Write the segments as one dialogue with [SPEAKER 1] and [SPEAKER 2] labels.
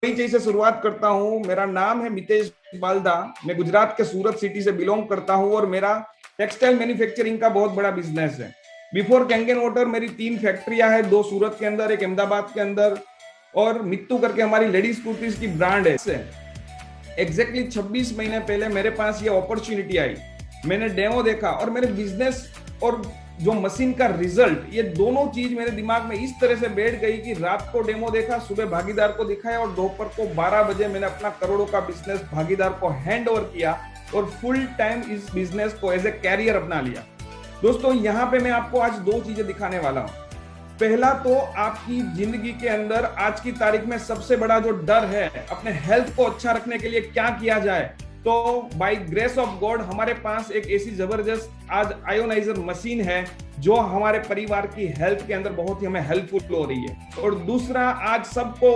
[SPEAKER 1] परिचय से शुरुआत करता हूँ। मेरा नाम है मितेश बालदा। मैं गुजरात के सूरत सिटी से बिलोंग करता हूँ और मेरा टेक्सटाइल मैन्युफैक्चरिंग का बहुत बड़ा बिजनेस है। बिफोर कैंगन वाटर मेरी 3 फैक्ट्रियां हैं, 2 सूरत के अंदर, एक अहमदाबाद के अंदर, और मित्तू करके हमारी लेडीज कुर्तीज की ब्रांड है। एग्जैक्टली 26 महीने पहले मेरे पास ये अपॉर्चुनिटी आई। मैंने डेमो देखा और मेरे बिजनेस और जो मशीन का रिजल्ट, ये दोनों चीज मेरे दिमाग में इस तरह से बैठ गई कि रात को डेमो देखा, सुबह भागीदार को दिखाया और दोपहर को 12 बजे मैंने अपना करोड़ों का बिजनेस भागीदार को हैंड ओवर किया और फुल टाइम इस बिजनेस को एज ए कैरियर अपना लिया। दोस्तों, यहाँ पे मैं आपको आज 2 चीजें दिखाने वाला हूँ। पहला तो आपकी जिंदगी के अंदर आज की तारीख में सबसे बड़ा जो डर है, अपने हेल्थ को अच्छा रखने के लिए क्या किया जाए। तो बाय ग्रेस ऑफ गॉड हमारे पास एक ऐसी जबरदस्त आज आयोनाइजर मशीन है जो हमारे परिवार की हेल्थ के अंदर बहुत ही हमें हेल्पफुल हो रही है। और दूसरा, आज सबको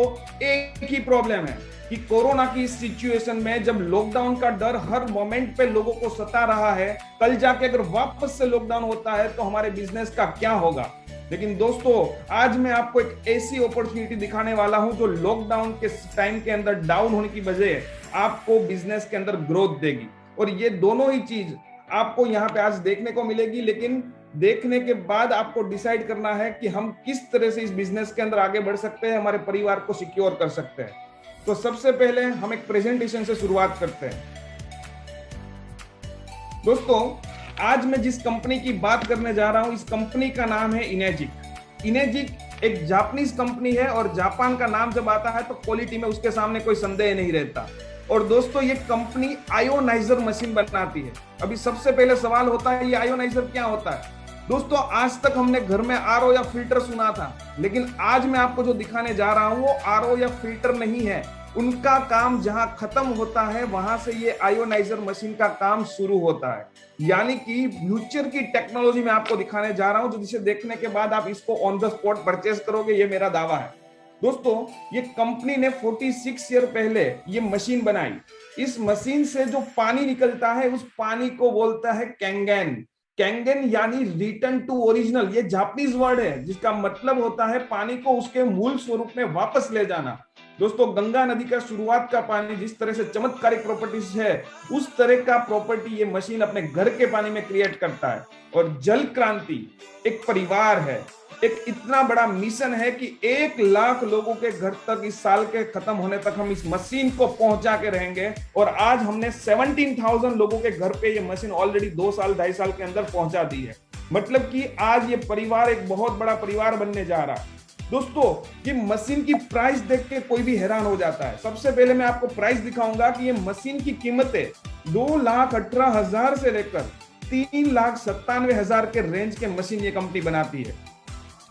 [SPEAKER 1] एक ही प्रॉब्लम है कि कोरोना की सिचुएशन में जब लॉकडाउन का डर हर मोमेंट पे लोगों को सता रहा है, कल जाके अगर वापस से लॉकडाउन होता है तो हमारे बिजनेस का क्या होगा। लेकिन दोस्तों, आज मैं आपको एक ऐसी अपॉर्चुनिटी दिखाने वाला हूं जो लॉकडाउन के टाइम के अंदर डाउन होने की बजाय आपको बिजनेस के अंदर ग्रोथ देगी। और ये दोनों ही चीज आपको यहाँ पे आज देखने को मिलेगी, लेकिन देखने के बाद आपको डिसाइड करना है कि हम किस तरह से इस बिजनेस के अंदर आगे बढ़ सकते हैं, हमारे परिवार को सिक्योर कर सकते हैं। तो सबसे पहले हम एक प्रेजेंटेशन से शुरुआत करते हैं। दोस्तों, आज मैं जिस कंपनी की बात करने जा रहा हूं, इस कंपनी का नाम है इनेजिक। इनेजिक एक जापानीज कंपनी है और जापान का नाम जब आता है तो क्वालिटी में उसके सामने कोई संदेह नहीं रहता। और दोस्तों, ये कंपनी आयोनाइजर मशीन बनाती है। अभी सबसे पहले सवाल होता है, ये आयोनाइजर क्या होता है। दोस्तों, आज तक हमने घर में आरओ या फिल्टर सुना था, लेकिन आज मैं आपको जो दिखाने जा रहा हूं वो आरओ या फिल्टर नहीं है। उनका काम जहां खत्म होता है वहां से ये आयोनाइजर मशीन का काम शुरू होता है। यानी कि फ्यूचर की टेक्नोलॉजी मैं आपको दिखाने जा रहा हूं, जो जिसे देखने के बाद आप इसको ऑन द स्पॉट परचेस करोगे, ये मेरा दावा है। दोस्तों, ये कंपनी ने 46 ईयर पहले ये मशीन बनाई। इस मशीन से जो पानी निकलता है उस पानी को बोलता है कैंगन। कैंगन यानी रिटर्न टू ओरिजिनल, ये जापानीज वर्ड है जिसका मतलब होता है पानी को उसके मूल स्वरूप में वापस ले जाना। दोस्तों, गंगा नदी का शुरुआत का पानी जिस तरह से चमत्कारिक प्रॉपर्टीज है, उस तरह का प्रॉपर्टी ये मशीन अपने घर के पानी में क्रिएट करता है। और जल क्रांति एक परिवार है, एक इतना बड़ा मिशन है कि 1 लाख लोगों के घर तक इस साल के खत्म होने तक हम इस मशीन को पहुंचा के रहेंगे। और आज हमने 17,000 लोगों के घर पे ये मशीन ऑलरेडी 2 साल 2.5 साल के अंदर पहुंचा दी है। मतलब कि आज ये परिवार एक बहुत बड़ा परिवार बनने जा रहा है। दोस्तों, ये मशीन की प्राइस देख के कोई भी हैरान हो जाता है। सबसे पहले मैं आपको प्राइस दिखाऊंगा कि ये मशीन की कीमतें 2,18,000 से लेकर 3,97,000 के रेंज के मशीन ये कंपनी बनाती है।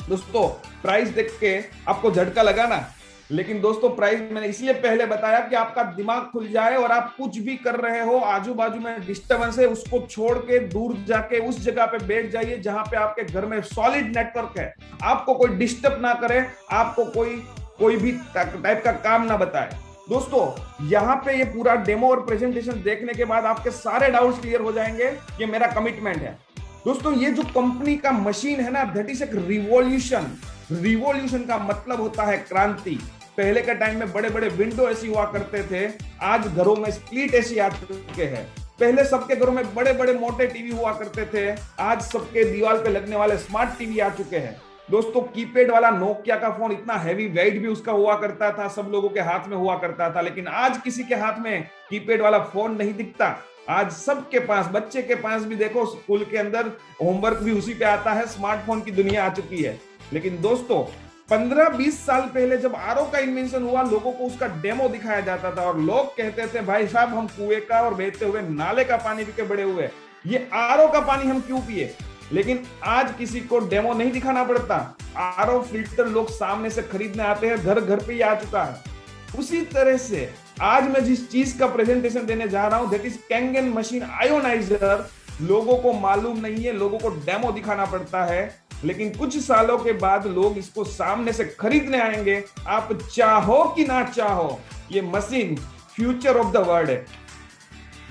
[SPEAKER 1] दोस्तों, प्राइस देख के आपको झटका लगा ना, लेकिन दोस्तों प्राइस मैंने इसलिए पहले बताया कि आपका दिमाग खुल जाए और आप कुछ भी कर रहे हो, आजू बाजू में डिस्टर्बेंस है उसको छोड़ के दूर जाके उस जगह पे बैठ जाइए जहां पे आपके घर में सॉलिड नेटवर्क है, आपको कोई डिस्टर्ब ना करे, आपको कोई भी टाइप का काम ना बताए। दोस्तों, यहाँ पे ये पूरा डेमो और प्रेजेंटेशन देखने के बाद आपके सारे डाउट्स क्लियर हो जाएंगे। ये मेरा कमिटमेंट है। दोस्तों, ये जो कंपनी का मशीन है ना, दैट इज एक रिवॉल्यूशन। रिवॉल्यूशन का मतलब होता है क्रांति। पहले के टाइम में बड़े बड़े विंडो एसी हुआ करते थे, आज घरों में स्प्लिट एसी आ चुके हैं। पहले सबके घरों में बड़े बड़े मोटे टीवी हुआ करते थे, आज सबके दीवार पे लगने वाले स्मार्ट टीवी आ चुके हैं। दोस्तों, कीपैड वाला नोकिया का फोन इतना हैवी वेट भी उसका हुआ करता था, सब लोगों के हाथ में हुआ करता था, लेकिन आज किसी के हाथ में कीपैड वाला फोन नहीं दिखता। आज सबके पास, बच्चे के पास भी देखो, स्कूल के अंदर होमवर्क भी उसी पे आता है, स्मार्टफोन की दुनिया आ चुकी है। लेकिन दोस्तों, 15-20 साल पहले जब आरओ का इन्वेंशन हुआ, लोगों को उसका डेमो दिखाया जाता था और लोग कहते थे, भाई साहब, हम कुएं का और बहते हुए नाले का पानी पी के बड़े हुए, ये आरओ का पानी हम क्यों पिए। लेकिन आज किसी को डेमो नहीं दिखाना पड़ता, आरओ फिल्टर लोग सामने से खरीदने आते हैं, घर घर पे ही आ चुका है। उसी तरह से आज मैं जिस चीज का प्रेजेंटेशन देने जा रहा हूं, that is Kangen machine ionizer. लोगों को मालूम नहीं है, लोगों को डेमो दिखाना पड़ता है, लेकिन कुछ सालों के बाद लोग इसको सामने से खरीदने आएंगे। आप चाहो कि ना चाहो, ये machine future of the world है।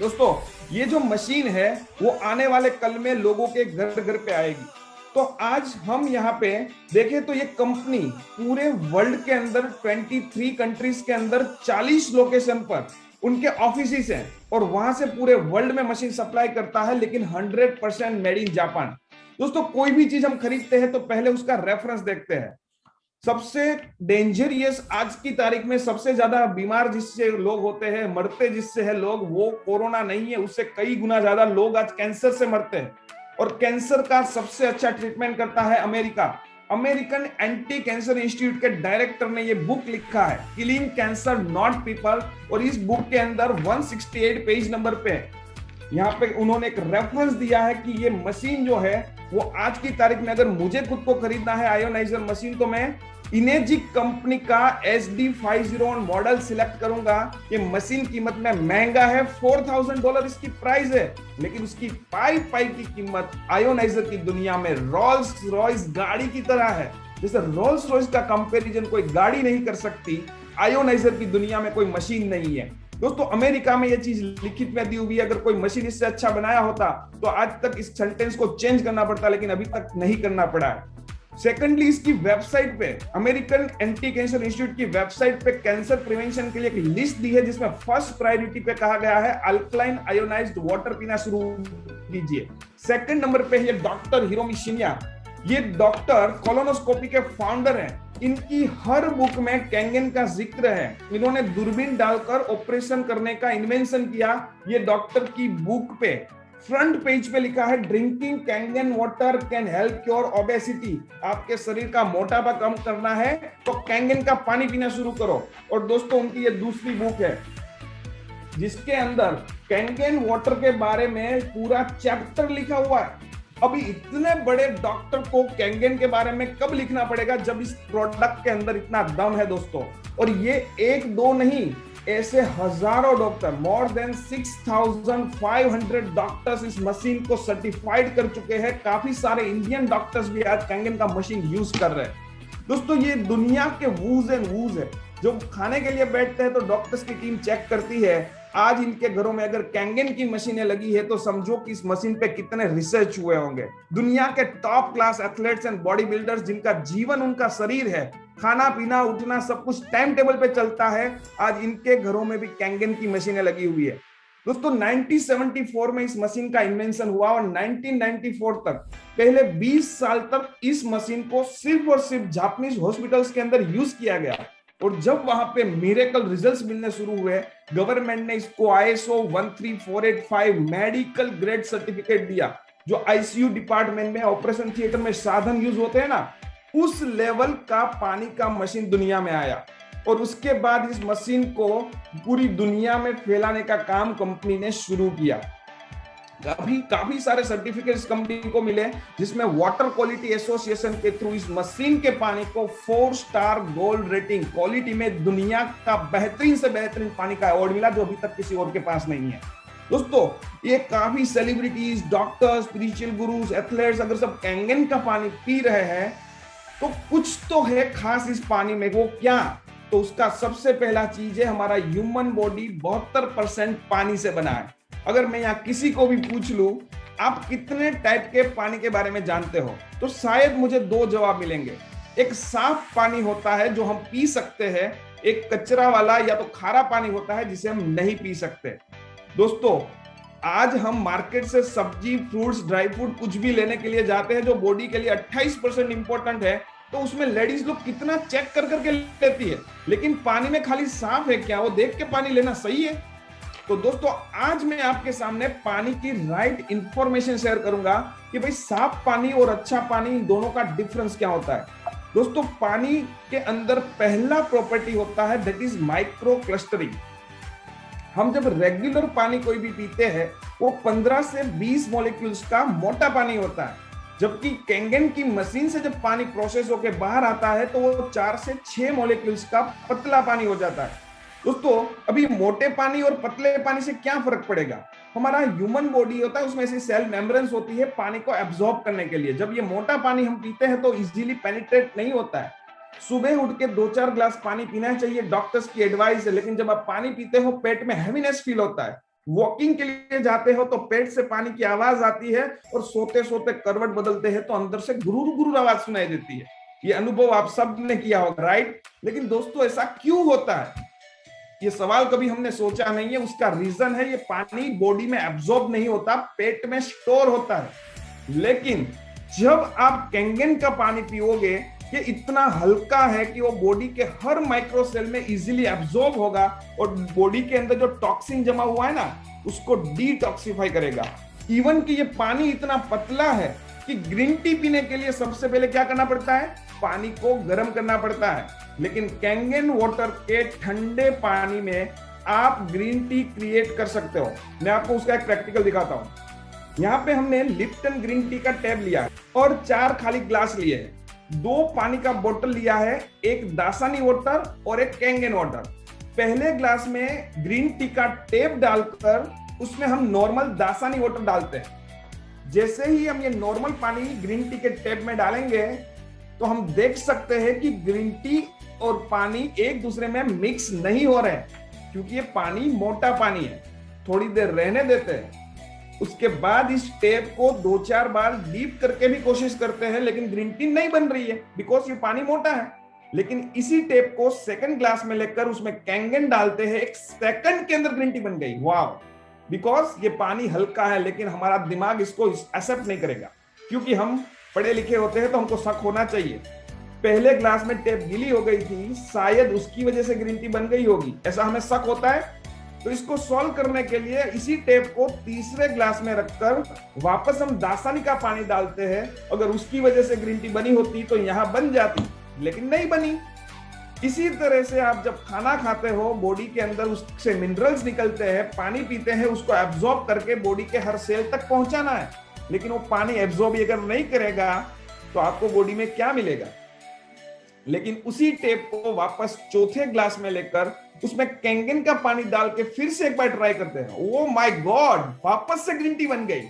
[SPEAKER 1] दोस्तों, ये जो मशीन है वो आने वाले कल में लोगों के घर घर पे आएगी। तो आज हम यहाँ पे देखें तो ये कंपनी पूरे वर्ल्ड के अंदर 23 कंट्रीज के अंदर 40 लोकेशन पर उनके ऑफिस हैं और वहां से पूरे वर्ल्ड में मशीन सप्लाई करता है, लेकिन 100% मेड इन जापान। दोस्तों कोई भी चीज हम खरीदते हैं तो पहले उसका रेफरेंस देखते हैं। सबसे डेंजरियस आज की तारीख में सबसे ज्यादा बीमार जिससे लोग होते हैं, मरते जिससे है लोग, वो कोरोना नहीं है, उससे कई गुना ज्यादा लोग आज कैंसर से मरते हैं। और कैंसर का सबसे अच्छा ट्रीटमेंट करता है America. American anti cancer institute के डायरेक्टर ने ये बुक लिखा है, किलिंग कैंसर नॉट पीपल, और इस बुक के अंदर 168 पेज नंबर पे यहाँ पे उन्होंने एक रेफरेंस दिया है कि ये मशीन जो है वो आज की तारीख में अगर मुझे खुद को खरीदना है आयोनाइजर मशीन, तो मैं इनेजिक कंपनी का SD50 मॉडल सिलेक्ट करूंगा। ये मशीन कीमत में महंगा है, $4000 इसकी प्राइस है, लेकिन उसकी पाई की कीमत आयोनाइजर की दुनिया में रोल्स रॉयस गाड़ी की तरह है। जैसे रोल्स रॉयस का कंपैरिजन कोई गाड़ी नहीं कर सकती, आयोनाइजर की दुनिया में कोई मशीन नहीं है। दोस्तों अमेरिका में ये चीज लिखित में दी हुई है, अगर कोई मशीन इससे अच्छा बनाया होता तो आज तक इस सेंटेंस को चेंज करना पड़ता, लेकिन अभी तक नहीं करना पड़ा है। सेकेंडली, इसकी वेबसाइट पे, अमेरिकन एंटी कैंसर इंस्टीट्यूट की वेबसाइट पे कैंसर प्रिवेंशन के लिए एक लिस्ट दी है, जिसमें फर्स्ट प्रायोरिटी पे कहा गया है अल्कलाइन आयोनाइज्ड वाटर पीना शुरू कीजिए। सेकंड नंबर पे ये डॉक्टर हिरोमी शिन्या, ये डॉक्टर कोलोनोस्कोपी के फाउंडर हैं। इनकी हर बुक में कैंगन का जिक्र है। इन्होंने दूरबीन डालकर ऑपरेशन करने का इन्वेंशन किया। ये डॉक्टर की बुक पे फ्रंट पेज पे लिखा है, drinking Kangen water can help cure obesity. आपके शरीर का मोटापा कम करना है तो कैंगन का पानी पीना शुरू करो। और दोस्तों उनकी ये दूसरी बुक है जिसके अंदर कैंगन वाटर के बारे में पूरा चैप्टर लिखा हुआ है। अभी इतने बड़े डॉक्टर को कैंगन के बारे में कब लिखना पड़ेगा जब इस प्रोडक्ट के अंदर इतना दम है दोस्तों। और ये एक दो नहीं, ऐसे हजारों डॉक्टर, मोर देन 6500 डॉक्टर्स इस मशीन को सर्टिफाइड कर चुके हैं। काफी सारे इंडियन डॉक्टर्स भी आज कैंगन का मशीन यूज कर रहे हैं। दोस्तों ये दुनिया के वूज एंड वूज है। जो खाने के लिए बैठते हैं तो डॉक्टर्स की टीम चेक करती है। आज इनके घरों में अगर कैंगन की मशीनें लगी है तो समझो कि इस मशीन पे कितने रिसर्च हुए होंगे। दुनिया के top class athletes and body builders जिनका जीवन उनका शरीर है, खाना पीना उठना सब कुछ टाइम टेबल पे चलता है, आज इनके घरों में भी कैंगन की मशीनें लगी हुई है। दोस्तों 1974 में इस मशीन का इन्वेंशन हुआ और 1994 तक, पहले 20 साल तक इस मशीन को सिर्फ और सिर्फ जापानीज हॉस्पिटल्स के अंदर यूज किया गया। और जब वहां पे मिरेकल रिजल्ट्स मिलने शुरू हुए, गवर्नमेंट ने इसको ISO 13485 मेडिकल ग्रेड सर्टिफिकेट दिया। जो ICU डिपार्टमेंट में, ऑपरेशन थिएटर में साधन यूज होते हैं ना, उस लेवल का पानी का मशीन दुनिया में आया। और उसके बाद इस मशीन को पूरी दुनिया में फैलाने का काम कंपनी ने शुरू किया। अभी काफी सारे सर्टिफिकेट्स कंपनी को मिले, जिसमें वाटर क्वालिटी एसोसिएशन के थ्रू इस मशीन के पानी को 4 स्टार गोल्ड रेटिंग, क्वालिटी में दुनिया का बेहतरीन से बेहतरीन पानी का अवार्ड मिला, जो अभी तक किसी और के पास नहीं है। दोस्तों ये काफी celebrities, doctors, spiritual gurus, athletes अगर सब कैंगन का पानी पी रहे हैं तो कुछ तो है खास इस पानी में। वो क्या? तो उसका सबसे पहला चीज है, हमारा ह्यूमन बॉडी 72% पानी से बना है। अगर मैं यहाँ किसी को भी पूछ लूं आप कितने टाइप के पानी के बारे में जानते हो, तो शायद मुझे 2 जवाब मिलेंगे। एक साफ पानी होता है जो हम पी सकते हैं, एक कचरा वाला या तो खारा पानी होता है जिसे हम नहीं पी सकते। दोस्तों आज हम मार्केट से सब्जी, फ्रूट्स, ड्राई फ्रूट कुछ भी लेने के लिए जाते हैं जो बॉडी के लिए 28% इंपॉर्टेंट है, तो उसमें लेडीज लोग कितना चेक कर करके लेती है, लेकिन पानी में खाली साफ है क्या, वो देख के पानी लेना सही है? तो दोस्तों आज मैं आपके सामने पानी की राइट इंफॉर्मेशन शेयर करूंगा कि भाई साफ पानी और अच्छा पानी, इन दोनों का डिफरेंस क्या होता है। दोस्तों पानी के अंदर पहला प्रॉपर्टी होता है दैट इज माइक्रो क्लस्टरिंग। हम जब रेगुलर पानी कोई भी पीते हैं वो 15 से 20 मॉलिक्यूल्स का मोटा पानी होता है, जबकि कैंगन की मशीन से जब पानी प्रोसेस होकर बाहर आता है तो वो 4 से 6 मॉलिक्यूल्स का पतला पानी हो जाता है। दोस्तों अभी मोटे पानी और पतले पानी से क्या फर्क पड़ेगा? हमारा ह्यूमन बॉडी होता है, उसमें से सेल मेम्ब्रेन्स होती है पानी को एब्जॉर्ब करने के लिए। जब ये मोटा पानी हम पीते हैं तो इजीली पेनिट्रेट नहीं होता है। सुबह उठ के 2-4 ग्लास पानी पीना चाहिए, डॉक्टर्स की एडवाइस है, लेकिन जब आप पानी पीते हो पेट में हैवीनेस फील होता है। वॉकिंग के लिए जाते हो तो पेट से पानी की आवाज आती है, और सोते सोते करवट बदलते हैं तो अंदर से गुरूर गुरूर आवाज सुनाई देती है। ये अनुभव आप सब ने किया होगा, राइट? लेकिन दोस्तों ऐसा क्यों होता है, ये सवाल कभी हमने सोचा नहीं है। उसका रीजन है, ये पानी बॉडी में एब्जॉर्ब नहीं होता, पेट में स्टोर होता है। लेकिन जब आप कैंगन का पानी पियोगे, ये इतना हल्का है कि वो बॉडी के हर माइक्रो सेल में इजीली एब्जॉर्ब होगा, और बॉडी के अंदर जो टॉक्सिन जमा हुआ है ना, उसको डिटॉक्सिफाई करेगा। इवन कि ये पानी इतना पतला है कि ग्रीन टी पीने के लिए सबसे पहले क्या करना पड़ता है, पानी को गर्म करना पड़ता है। लेकिन कैंगन वाटर के ठंडे पानी में आप ग्रीन टी क्रिएट कर सकते हो। मैं आपको उसका एक प्रैक्टिकल दिखाता हूं। यहाँ पे हमने लिप्टन ग्रीन टी का टैब लिया है और 4 खाली ग्लास लिए हैं। 2 पानी का बोतल लिया है, एक दासानी वाटर और एक कैंगन वाटर। पहले ग्लास में ग्रीन टी का टैब डालकर उसमें हम नॉर्मल दासानी वाटर डालते हैं। जैसे ही हम ये नॉर्मल पानी ग्रीन टी के टैब में डालेंगे तो हम देख सकते हैं कि ग्रीन टी और पानी एक दूसरे में मिक्स नहीं हो रहे हैं, क्योंकि ये पानी मोटा पानी है। थोड़ी देर रहने देते हैं, उसके बाद इस टैप को 2-4 बार डीप करके भी कोशिश करते हैं, लेकिन ग्रीन टी नहीं बन रही है बिकॉज ये पानी मोटा है। लेकिन इसी टैप को सेकंड ग्लास में लेकर उसमें कैंगन डालते हैं, 1 सेकंड के अंदर ग्रीन टी बन गई। वाह! बिकॉज ये पानी हल्का है, लेकिन हमारा दिमाग इसको एक्सेप्ट नहीं करेगा, क्योंकि हम पढ़े लिखे होते हैं तो हमको शक होना चाहिए। पहले ग्लास में टेप गीली हो गई थी, शायद उसकी वजह से ग्रीन टी बन गई होगी, ऐसा हमें शक होता है। तो इसको सॉल्व करने के लिए इसी टेप को तीसरे ग्लास में रखकर वापस हम दासानी का पानी डालते हैं। अगर उसकी वजह से ग्रीन टी बनी होती तो यहां बन जाती, लेकिन नहीं बनी। इसी तरह से आप जब खाना खाते हो, बॉडी के अंदर उससे मिनरल्स निकलते हैं, पानी पीते हैं, उसको एब्जॉर्ब करके बॉडी के हर सेल तक पहुंचाना है। लेकिन वो पानी एब्जॉर्ब अगर नहीं करेगा तो आपको बॉडी में क्या मिलेगा। लेकिन उसी टेप को वापस चौथे ग्लास में लेकर उसमें कैंगन का पानी डाल के फिर से एक बार ट्राई करते हैं। ओ माय गॉड, वापस से ग्रीन टी बन गई।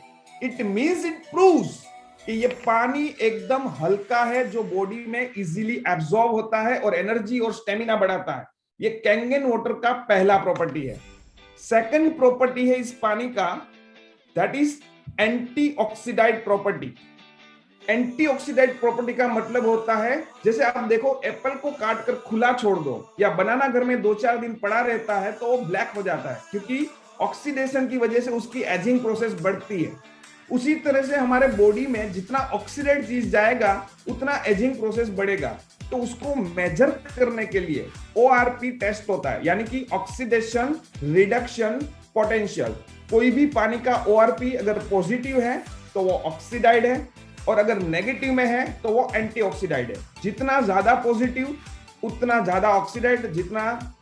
[SPEAKER 1] इट मींस, इट प्रूव्स कि ये पानी एकदम हल्का है, जो बॉडी में इजीली एब्जॉर्ब होता है और एनर्जी और स्टेमिना बढ़ाता है। ये कैंगन वाटर का पहला प्रॉपर्टी है। सेकंड प्रॉपर्टी है इस पानी का, that is antioxidant property. Antioxidant property का मतलब होता है, जैसे आप देखो एप्पल को काट कर खुला छोड़ दो या बनाना घर में 2-4 दिन पड़ा रहता है तो वो ब्लैक हो जाता है, क्योंकि ऑक्सीडेशन की वजह से उसकी एजिंग प्रोसेस बढ़ती है। उसी तरह से हमारे बॉडी में जितना ऑक्सीडेंट चीज जाएगा उतना एजिंग प्रोसेस बढ़ेगा। तो उसको मेजर करने के लिए ORP टेस्ट होता है, यानी कि ऑक्सीडेशन रिडक्शन पोटेंशियल। कोई भी पानी का ORP अगर पॉजिटिव है तो वो ऑक्सीडाइड है, और अगर नेगेटिव में है तो वो एंटीऑक्सीडाइड है। जितना ज्यादा पॉजिटिव उतना ज्यादा ऑक्सीडाइड, जितना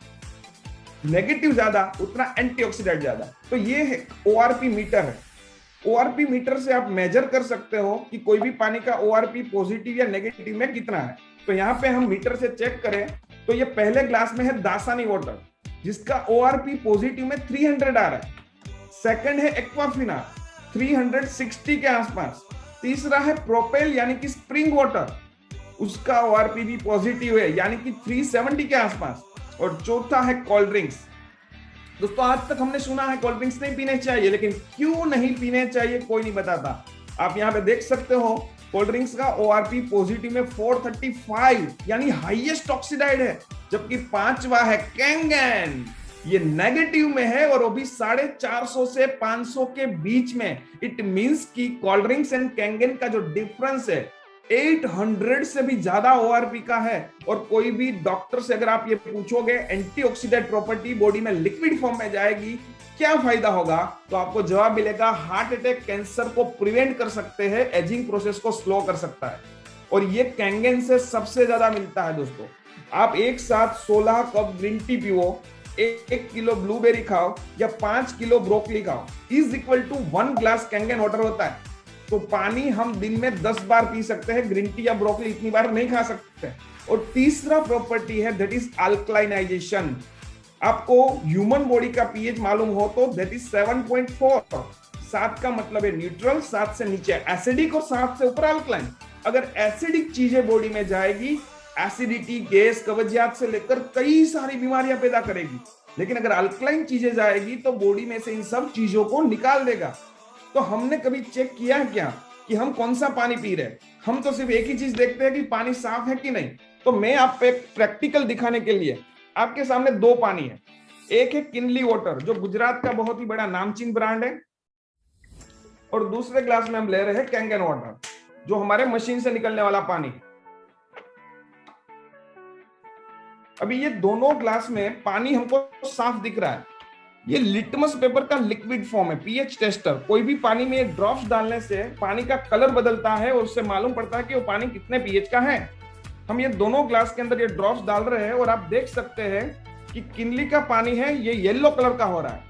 [SPEAKER 1] नेगेटिव ज्यादा उतना एंटीऑक्सीडाइड ज्यादा। तो ये है ORP मीटर है। ORP मीटर से आप मेजर कर सकते हो कि कोई भी पानी का ORP पॉजिटिव या नेगेटिव में कितना है। तो यहाँ पे हम मीटर से चेक करें तो ये पहले ग्लास में है दासानी वाटर, जिसका ORP पॉजिटिव में 300 आ रहा है। सेकंड है एक्वाफिना 360 के आसपास। तीसरा है प्रोपेल यानी कि स्प्रिंग वाटर, उसका ORP भी पॉजिटिव है, यानी कि 370 के आसपास। और चौथा है कोल्ड ड्रिंक्स। दोस्तों, आज तक हमने सुना है कोल्ड ड्रिंक्स नहीं पीने चाहिए, लेकिन क्यों नहीं पीने चाहिए कोई नहीं बताता। आप यहाँ पे देख सकते हो कोल्ड ड्रिंक्स का ORP पॉजिटिव में 435 यानी हाईएस्ट ऑक्सीडाइड है, जबकि 5वां है कैंगन, ये नेगेटिव में है और वो भी 450 से 500 के बीच में। इट मींस कि कोल्ड ड्रिंक्स एंड कैंगन का जो डिफरेंस है 800 से भी ज्यादा ORP का है। और कोई भी डॉक्टर से अगर आप ये पूछोगे एंटीऑक्सीडेंट प्रॉपर्टी बॉडी में लिक्विड फॉर्म में जाएगी, क्या फायदा होगा, तो आपको जवाब मिलेगा हार्ट अटैक, कैंसर को प्रिवेंट कर सकते हैं, एजिंग प्रोसेस को स्लो कर सकता है। और ये कैंगन से सबसे ज्यादा मिलता है। दोस्तों, आप एक साथ 16 कप ग्रीन टी पियो, 1 किलो ब्लूबेरी खाओ या 5 किलो ब्रोकली खाओ, is equal to 1 glass Kangen water होता है। तो पानी हम दिन में 10 बार पी सकते हैं, ग्रीन टी या ब्रोकली इतनी बार नहीं खा सकते। और तीसरा प्रॉपर्टी है दैट इज अल्कलाइनाइजेशन। आपको ह्यूमन बॉडी का पीएच मालूम हो तो दैट इज 7.4। 7 का मतलब है न्यूट्रल, 7 से नीचे एसिडिक और 7 से ऊपर अल्कलाइन। अगर एसिडिक चीजें बॉडी में जाएगी, एसिडिटी, गैस, कब्जियत से लेकर कई सारी बीमारियां पैदा करेगी। लेकिन अगर अल्कलाइन चीजें जाएगी तो बॉडी में से इन सब चीजों को निकाल देगा। तो हमने कभी चेक किया है क्या कि हम कौन सा पानी पी रहे हैं? हम तो सिर्फ एक ही चीज देखते हैं कि पानी साफ है कि नहीं। तो मैं आपको एक प्रैक्टिकल दिखाने के लिए आपके सामने दो पानी है। एक है किनली वाटर, जो गुजरात का बहुत ही बड़ा नामचीन ब्रांड है, और दूसरे ग्लास में हम ले रहे हैं कैंगन वाटर, जो हमारे मशीन से निकलने वाला पानी। अभी ये दोनों ग्लास में पानी हमको साफ दिख रहा है। ये लिटमस पेपर का लिक्विड फॉर्म है, पीएच टेस्टर। कोई भी पानी में ड्रॉप्स डालने से पानी का कलर बदलता है और उससे मालूम पड़ता है कि वो पानी कितने पीएच का है। हम ये दोनों ग्लास के अंदर ये ड्रॉप्स डाल रहे हैं और आप देख सकते हैं कि किनली का पानी है ये येलो कलर का हो रहा है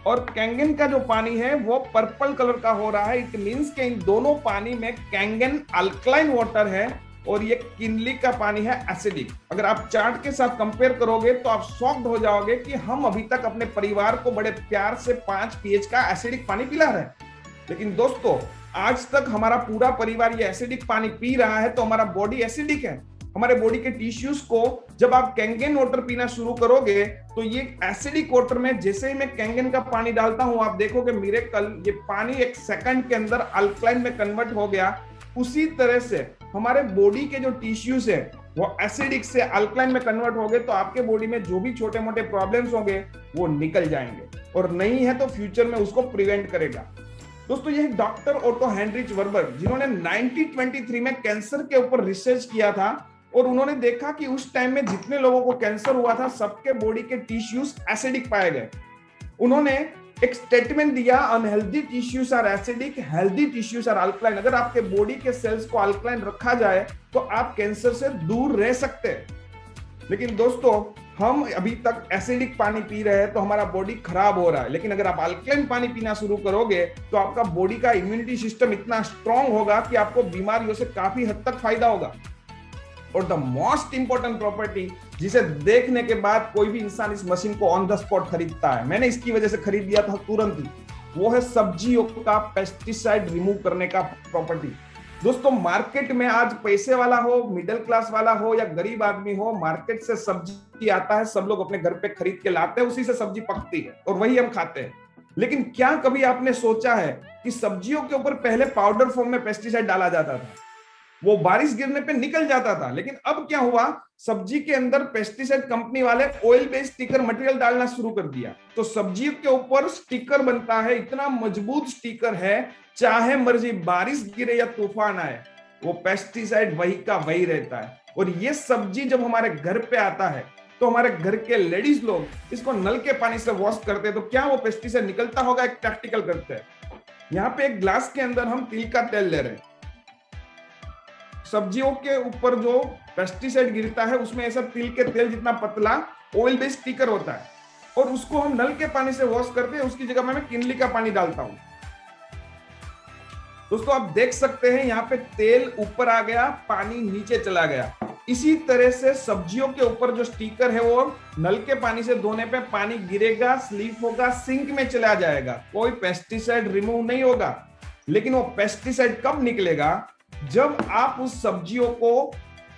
[SPEAKER 1] और कैंगन का जो पानी है वो पर्पल कलर का हो रहा है। इट मींस के इन दोनों पानी में कैंगन अल्कलाइन वाटर है और ये किनली का पानी है एसिडिक। अगर आप चार्ट के साथ कंपेयर करोगे तो आप शॉक्ड हो जाओगे कि हम अभी तक अपने परिवार को बड़े प्यार से 5 पीएच का एसिडिक पानी पिला रहे हैं, लेकिन दोस्तों आज तक हमारा पूरा परिवार ये एसिडिक पानी पी रहा है। तो हमारा बॉडी एसिडिक है। हमारे बॉडी के टिश्यूज को जब आप कैंगन वाटर पीना शुरू करोगे तो ये एसिडिक वाटर में जैसे ही मैं कैंगन का पानी डालता हूं आप देखोगे मिरेकल, ये पानी एक सेकंड के अंदर अल्कलाइन में कन्वर्ट हो गया। उसी तरह से हमारे बॉडी के जो टिश्यूज है वो एसिडिक से अल्कलाइन में कन्वर्ट हो गए तो आपके बॉडी में जो भी छोटे मोटे प्रॉब्लम्स होंगे वो निकल जाएंगे, और नहीं है तो फ्यूचर में उसको प्रिवेंट करेगा। दोस्तों ये डॉक्टर ओटो हेनरिच वर्बर, जिन्होंने 1923 में कैंसर के ऊपर रिसर्च किया था और उन्होंने देखा कि उस टाइम में जितने लोगों को कैंसर हुआ था सबके बॉडी के टिश्यूज एसिडिक पाए गए। उन्होंने एक स्टेटमेंट दिया, unhealthy tissues are acidic, healthy tissues are alkaline. अगर आपके बॉडी के सेल्स को अल्कलाइन रखा जाए तो आप कैंसर से दूर रह सकते हैं। लेकिन दोस्तों हम अभी तक एसिडिक पानी पी रहे हैं तो हमारा बॉडी खराब हो रहा है। लेकिन अगर आप अल्कलाइन पानी पीना शुरू करोगे तो आपका बॉडी का इम्यूनिटी सिस्टम इतना स्ट्रांग होगा कि आपको बीमारियों से काफी हद तक फायदा होगा। और द मोस्ट इंपॉर्टेंट प्रॉपर्टी जिसे देखने के बाद कोई भी इंसान इस मशीन को ऑन द स्पॉट खरीदता है, मैंने इसकी वजह से खरीद लिया था तुरंत ही, वो है सब्जियों का पेस्टिसाइड रिमूव करने का प्रॉपर्टी। दोस्तों मार्केट में आज पैसे वाला हो, मिडिल क्लास वाला हो या गरीब आदमी हो, मार्केट से सब्जी आता है, सब लोग अपने घर पे खरीद के लाते हैं, उसी से सब्जी पकती है और वही हम खाते हैं। लेकिन क्या कभी आपने सोचा है कि सब्जियों के ऊपर पहले पाउडर फॉर्म में पेस्टिसाइड डाला जाता था, वो बारिश गिरने पे निकल जाता था, लेकिन अब क्या हुआ, सब्जी के अंदर पेस्टिसाइड कंपनी वाले ऑयल बेस्ड स्टिकर मटेरियल डालना शुरू कर दिया। तो सब्जियों के ऊपर स्टिकर बनता है, इतना मजबूत स्टिकर है, चाहे मर्जी बारिश गिरे या तूफान आए वो पेस्टिसाइड वही का वही रहता है। और ये सब्जी जब हमारे घर पे आता है तो हमारे घर के लेडीज लोग इसको नल के पानी से वॉश करते हैं, तो क्या वो पेस्टिसाइड निकलता होगा? एक प्रैक्टिकल करते हैं। यहाँ पे एक ग्लास के अंदर हम तिल का तेल ले रहे हैं। सब्जियों के ऊपर जो पेस्टिसाइड गिरता है उसमें ऐसा तिल के तेल जितना पतला ऑयल बेस्ड स्टिकर होता है और उसको हम नल के पानी से वॉश करते हैं, उसकी जगह में मैं किनली का पानी डालता हूं। दोस्तों आप देख सकते हैं यहाँ पे तेल ऊपर आ गया, पानी नीचे चला गया। इसी तरह से सब्जियों के ऊपर जो स्टिकर है वो नल के पानी से धोने पे पानी गिरेगा, स्लीप होगा, सिंक में चला जाएगा, कोई पेस्टिसाइड रिमूव नहीं होगा। लेकिन वो पेस्टिसाइड कब निकलेगा? जब आप उस सब्जियों को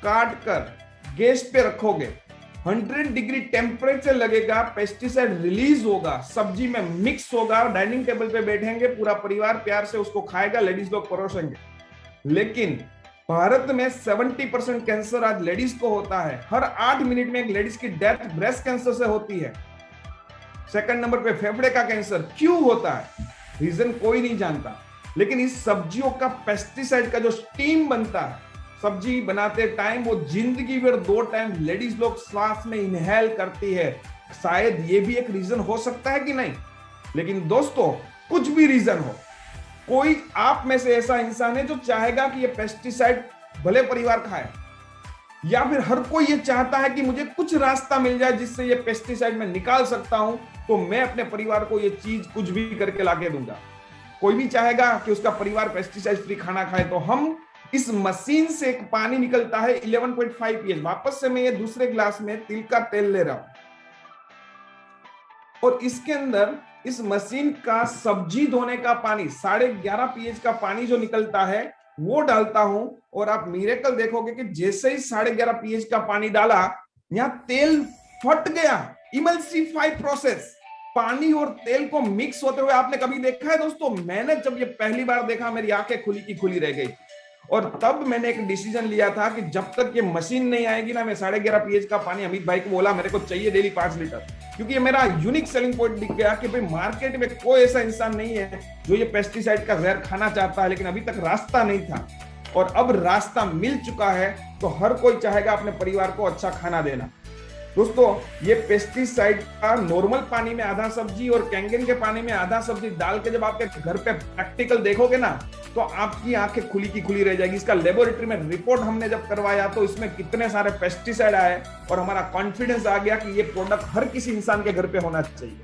[SPEAKER 1] काट कर गैस पे रखोगे, 100 डिग्री टेम्परेचर लगेगा, पेस्टिसाइड रिलीज होगा, सब्जी में मिक्स होगा, डाइनिंग टेबल पे बैठेंगे, पूरा परिवार प्यार से उसको खाएगा, लेडीज लोग परोसेंगे। लेकिन भारत में 70% कैंसर आज लेडीज को होता है। हर 8 मिनट में एक लेडीज की डेथ ब्रेस्ट कैंसर से होती है। सेकंड नंबर पे फेफड़े का कैंसर। क्यों होता है? रीजन कोई नहीं जानता। लेकिन इस सब्जियों का पेस्टिसाइड का जो स्टीम बनता है सब्जी बनाते टाइम, वो जिंदगी भर 2 टाइम लेडीज लोग सांस में इनहेल करती है। शायद ये भी एक रीजन हो सकता है कि नहीं? लेकिन दोस्तों कुछ भी रीजन हो, कोई आप में से ऐसा इंसान है जो चाहेगा कि ये पेस्टिसाइड भले परिवार खाए, या फिर हर कोई ये चाहता है कि मुझे कुछ रास्ता मिल जाए जिससे ये पेस्टिसाइड मैं निकाल सकता हूं, तो मैं अपने परिवार को ये चीज कुछ भी करके लाके दूंगा। कोई भी चाहेगा कि उसका परिवार पेस्टिसाइड फ्री खाना खाए। तो हम इस मशीन से एक पानी निकलता है 11.5 pH। वापस से मैं ये दूसरे ग्लास में तिल का तेल ले रहा हूं और इसके अंदर इस मशीन का सब्जी धोने का पानी 11.5 pH का पानी जो निकलता है, वो डालता हूं और आप मिरेकल देखोगे कि जैसे ही 11.5 pH का पानी डाला, यहाँ तेल फट गया। इमल्सिफाई प्रोसेस, पानी और तेल को मिक्स होते हुए आपने कभी देखा है दोस्तों? मैंने जब ये पहली बार देखा, मेरी आंखें खुली की खुली रह गई। और तब मैंने एक डिसीजन लिया था कि जब तक ये मशीन नहीं आएगी ना, मैं 11.5 pH का पानी, अमित भाई को बोला मेरे को चाहिए डेली 5 लीटर, क्योंकि ये मेरा यूनिक सेलिंग पॉइंट दिख गया कि भाई मार्केट में कोई ऐसा इंसान नहीं है जो ये पेस्टिसाइड का जहर खाना चाहता है, लेकिन अभी तक रास्ता नहीं था। और अब रास्ता मिल चुका है, तो हर कोई चाहेगा अपने परिवार को अच्छा खाना देना। दोस्तों, ये पेस्टिसाइड का नॉर्मल पानी में आधा सब्जी और कैंगन के पानी में आधा सब्जी डाल के जब आपके घर पे प्रैक्टिकल देखोगे ना, तो आपकी आंखें खुली की खुली रह जाएगी। इसका लेबोरेटरी में रिपोर्ट हमने जब करवाया तो इसमें कितने सारे पेस्टिसाइड आए और हमारा कॉन्फिडेंस आ गया कि ये प्रोडक्ट हर किसी इंसान के घर पे होना चाहिए।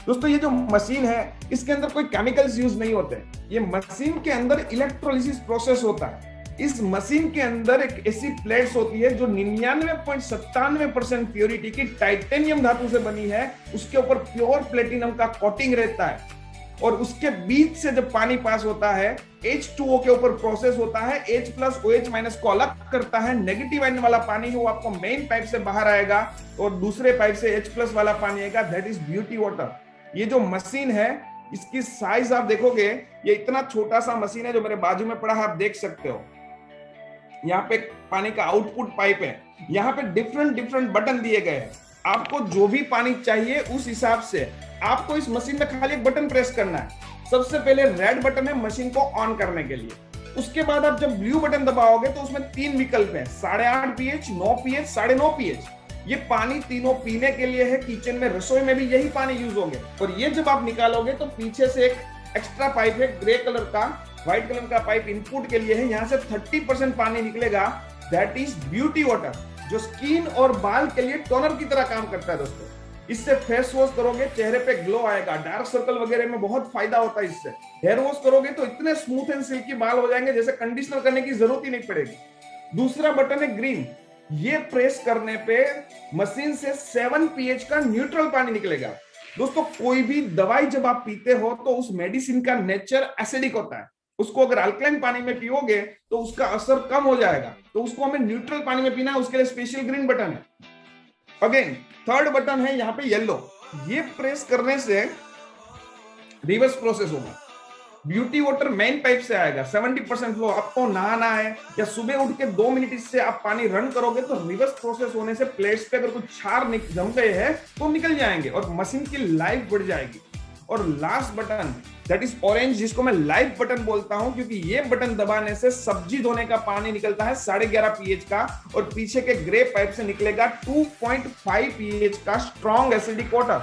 [SPEAKER 1] दोस्तों, ये जो मशीन है, इसके अंदर कोई केमिकल्स यूज नहीं होते। ये मशीन के अंदर इलेक्ट्रोलिसिस प्रोसेस होता है। इस मशीन के अंदर एक ऐसी प्लेट्स होती है जो 99.97% प्योरिटी की टाइटेनियम धातु से बनी है। उसके ऊपर प्योर प्लेटिनम का कोटिंग रहता है और उसके बीच से जब पानी पास होता है, H2O के ऊपर प्रोसेस होता है, H+OH- को अलग करता है। नेगेटिव आयन वाला पानी है वो आपको मेन पाइप से बाहर आएगा और दूसरे पाइप से H+ वाला पानी आएगा, दैट इज ब्यूटी वाटर। ये जो मशीन है, इसकी साइज आप देखोगे, ये इतना छोटा सा मशीन है जो मेरे बाजू में पड़ा है, आप देख सकते हो। यहाँ पे पानी का आउटपुट पाइप है, यहाँ पे डिफरेंट बटन दिए गए हैं। आपको जो भी पानी चाहिए उस हिसाब से आपको इस मशीन में खाली एक बटन प्रेस करना है। सबसे पहले रेड बटन है मशीन को ऑन करने के लिए। उसके बाद आप जब ब्लू बटन दबाओगे तो उसमें 3 विकल्प है, 8.5 pH, 9 pH, 9.5 pH। ये पानी तीनों पीने के लिए है, किचन में, रसोई में भी यही पानी यूज होंगे। और ये जब आप निकालोगे तो पीछे से एक एक्स्ट्रा पाइप है, ग्रे कलर का, व्हाइट कलर का पाइप इनपुट के लिए है। यहाँ से 30% पानी निकलेगा, दैट इज ब्यूटी वाटर, जो स्किन और बाल के लिए टोनर की तरह काम करता है। दोस्तों, इससे फेस वॉश करोगे, चेहरे पे ग्लो आएगा, डार्क सर्कल वगैरह में बहुत फायदा होता है इससे। हेयर वॉश करोगे तो इतने स्मूथ एंड सिल्की बाल हो जाएंगे, जैसे कंडीशनर करने की जरूरत ही नहीं पड़ेगी। दूसरा बटन है ग्रीन, ये प्रेस करने पे मशीन से 7 pH का न्यूट्रल पानी निकलेगा। दोस्तों, कोई भी दवाई जब आप पीते हो तो उस मेडिसिन का नेचर एसिडिक होता है। उसको अगर अल्कलाइन पानी में पियोगे तो उसका असर कम हो जाएगा, तो उसको हमें न्यूट्रल पानी में पीना है, उसके लिए स्पेशल ग्रीन बटन है। अगेन थर्ड बटन है यहाँ पे येलो, ये प्रेस करने से रिवर्स प्रोसेस होगा। ब्यूटी वाटर मेन पाइप से आएगा, 70% फ्लो। आपको नहाना है या सुबह उठ के 2 मिनट इससे आप पानी रन करोगे तो रिवर्स प्रोसेस होने से प्लेट्स पे अगर कुछ क्षार जम गए हैं तो निकल जाएंगे और मशीन की लाइफ बढ़ जाएगी। और last button, that is orange, जिसको मैं लाइव बटन बोलता हूं, क्योंकि ये बटन दबाने से सब्जी धोने का पानी निकलता है 11.5 pH का, और पीछे के ग्रे पाइप से निकलेगा 2.5 pH का स्ट्रॉन्ग एसिडिक वाटर।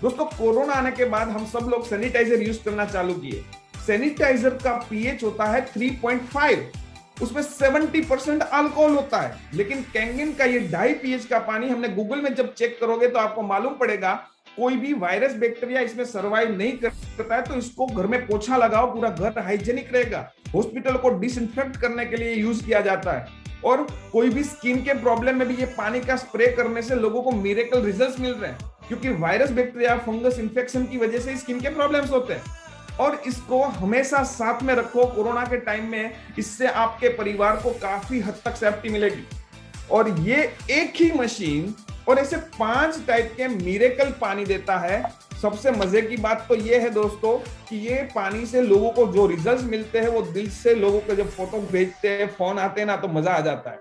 [SPEAKER 1] दोस्तों, कोरोना आने के बाद हम सब लोग सैनिटाइजर यूज करना चालू किए। सैनिटाइजर का पीएच होता है 3.5, उसमें 70% अल्कोहल होता है। लेकिन कैंगन का ये 2.5 pH का पानी, हमने गूगल में जब चेक करोगे तो आपको मालूम पड़ेगा कोई भी वायरस बैक्टीरिया इसमें सर्वाइव नहीं करता है। तो इसको घर में पोछा लगाओ, पूरा घर हाइजेनिक रहेगा। हॉस्पिटल को डिसइंफेक्ट करने के लिए यूज किया जाता है। और कोई भी स्किन के प्रॉब्लम में भी ये पानी का स्प्रे करने से लोगों को मिरेकल रिजल्ट्स मिल रहे हैं, क्योंकि वायरस बैक्टीरिया फंगस इन्फेक्शन की वजह से स्किन के प्रॉब्लम्स होते हैं। और इसको हमेशा साथ में रखो कोरोना के टाइम में, इससे आपके परिवार को काफी हद तक सेफ्टी मिलेगी। और ये एक ही मशीन और ऐसे 5 टाइप के मिरेकल पानी देता है। सबसे मजे की बात तो ये है दोस्तों कि ये पानी से लोगों को जो रिजल्ट्स मिलते हैं वो दिल से, लोगों को जब फोटो भेजते हैं, फोन आते हैं ना, तो मजा आ जाता है।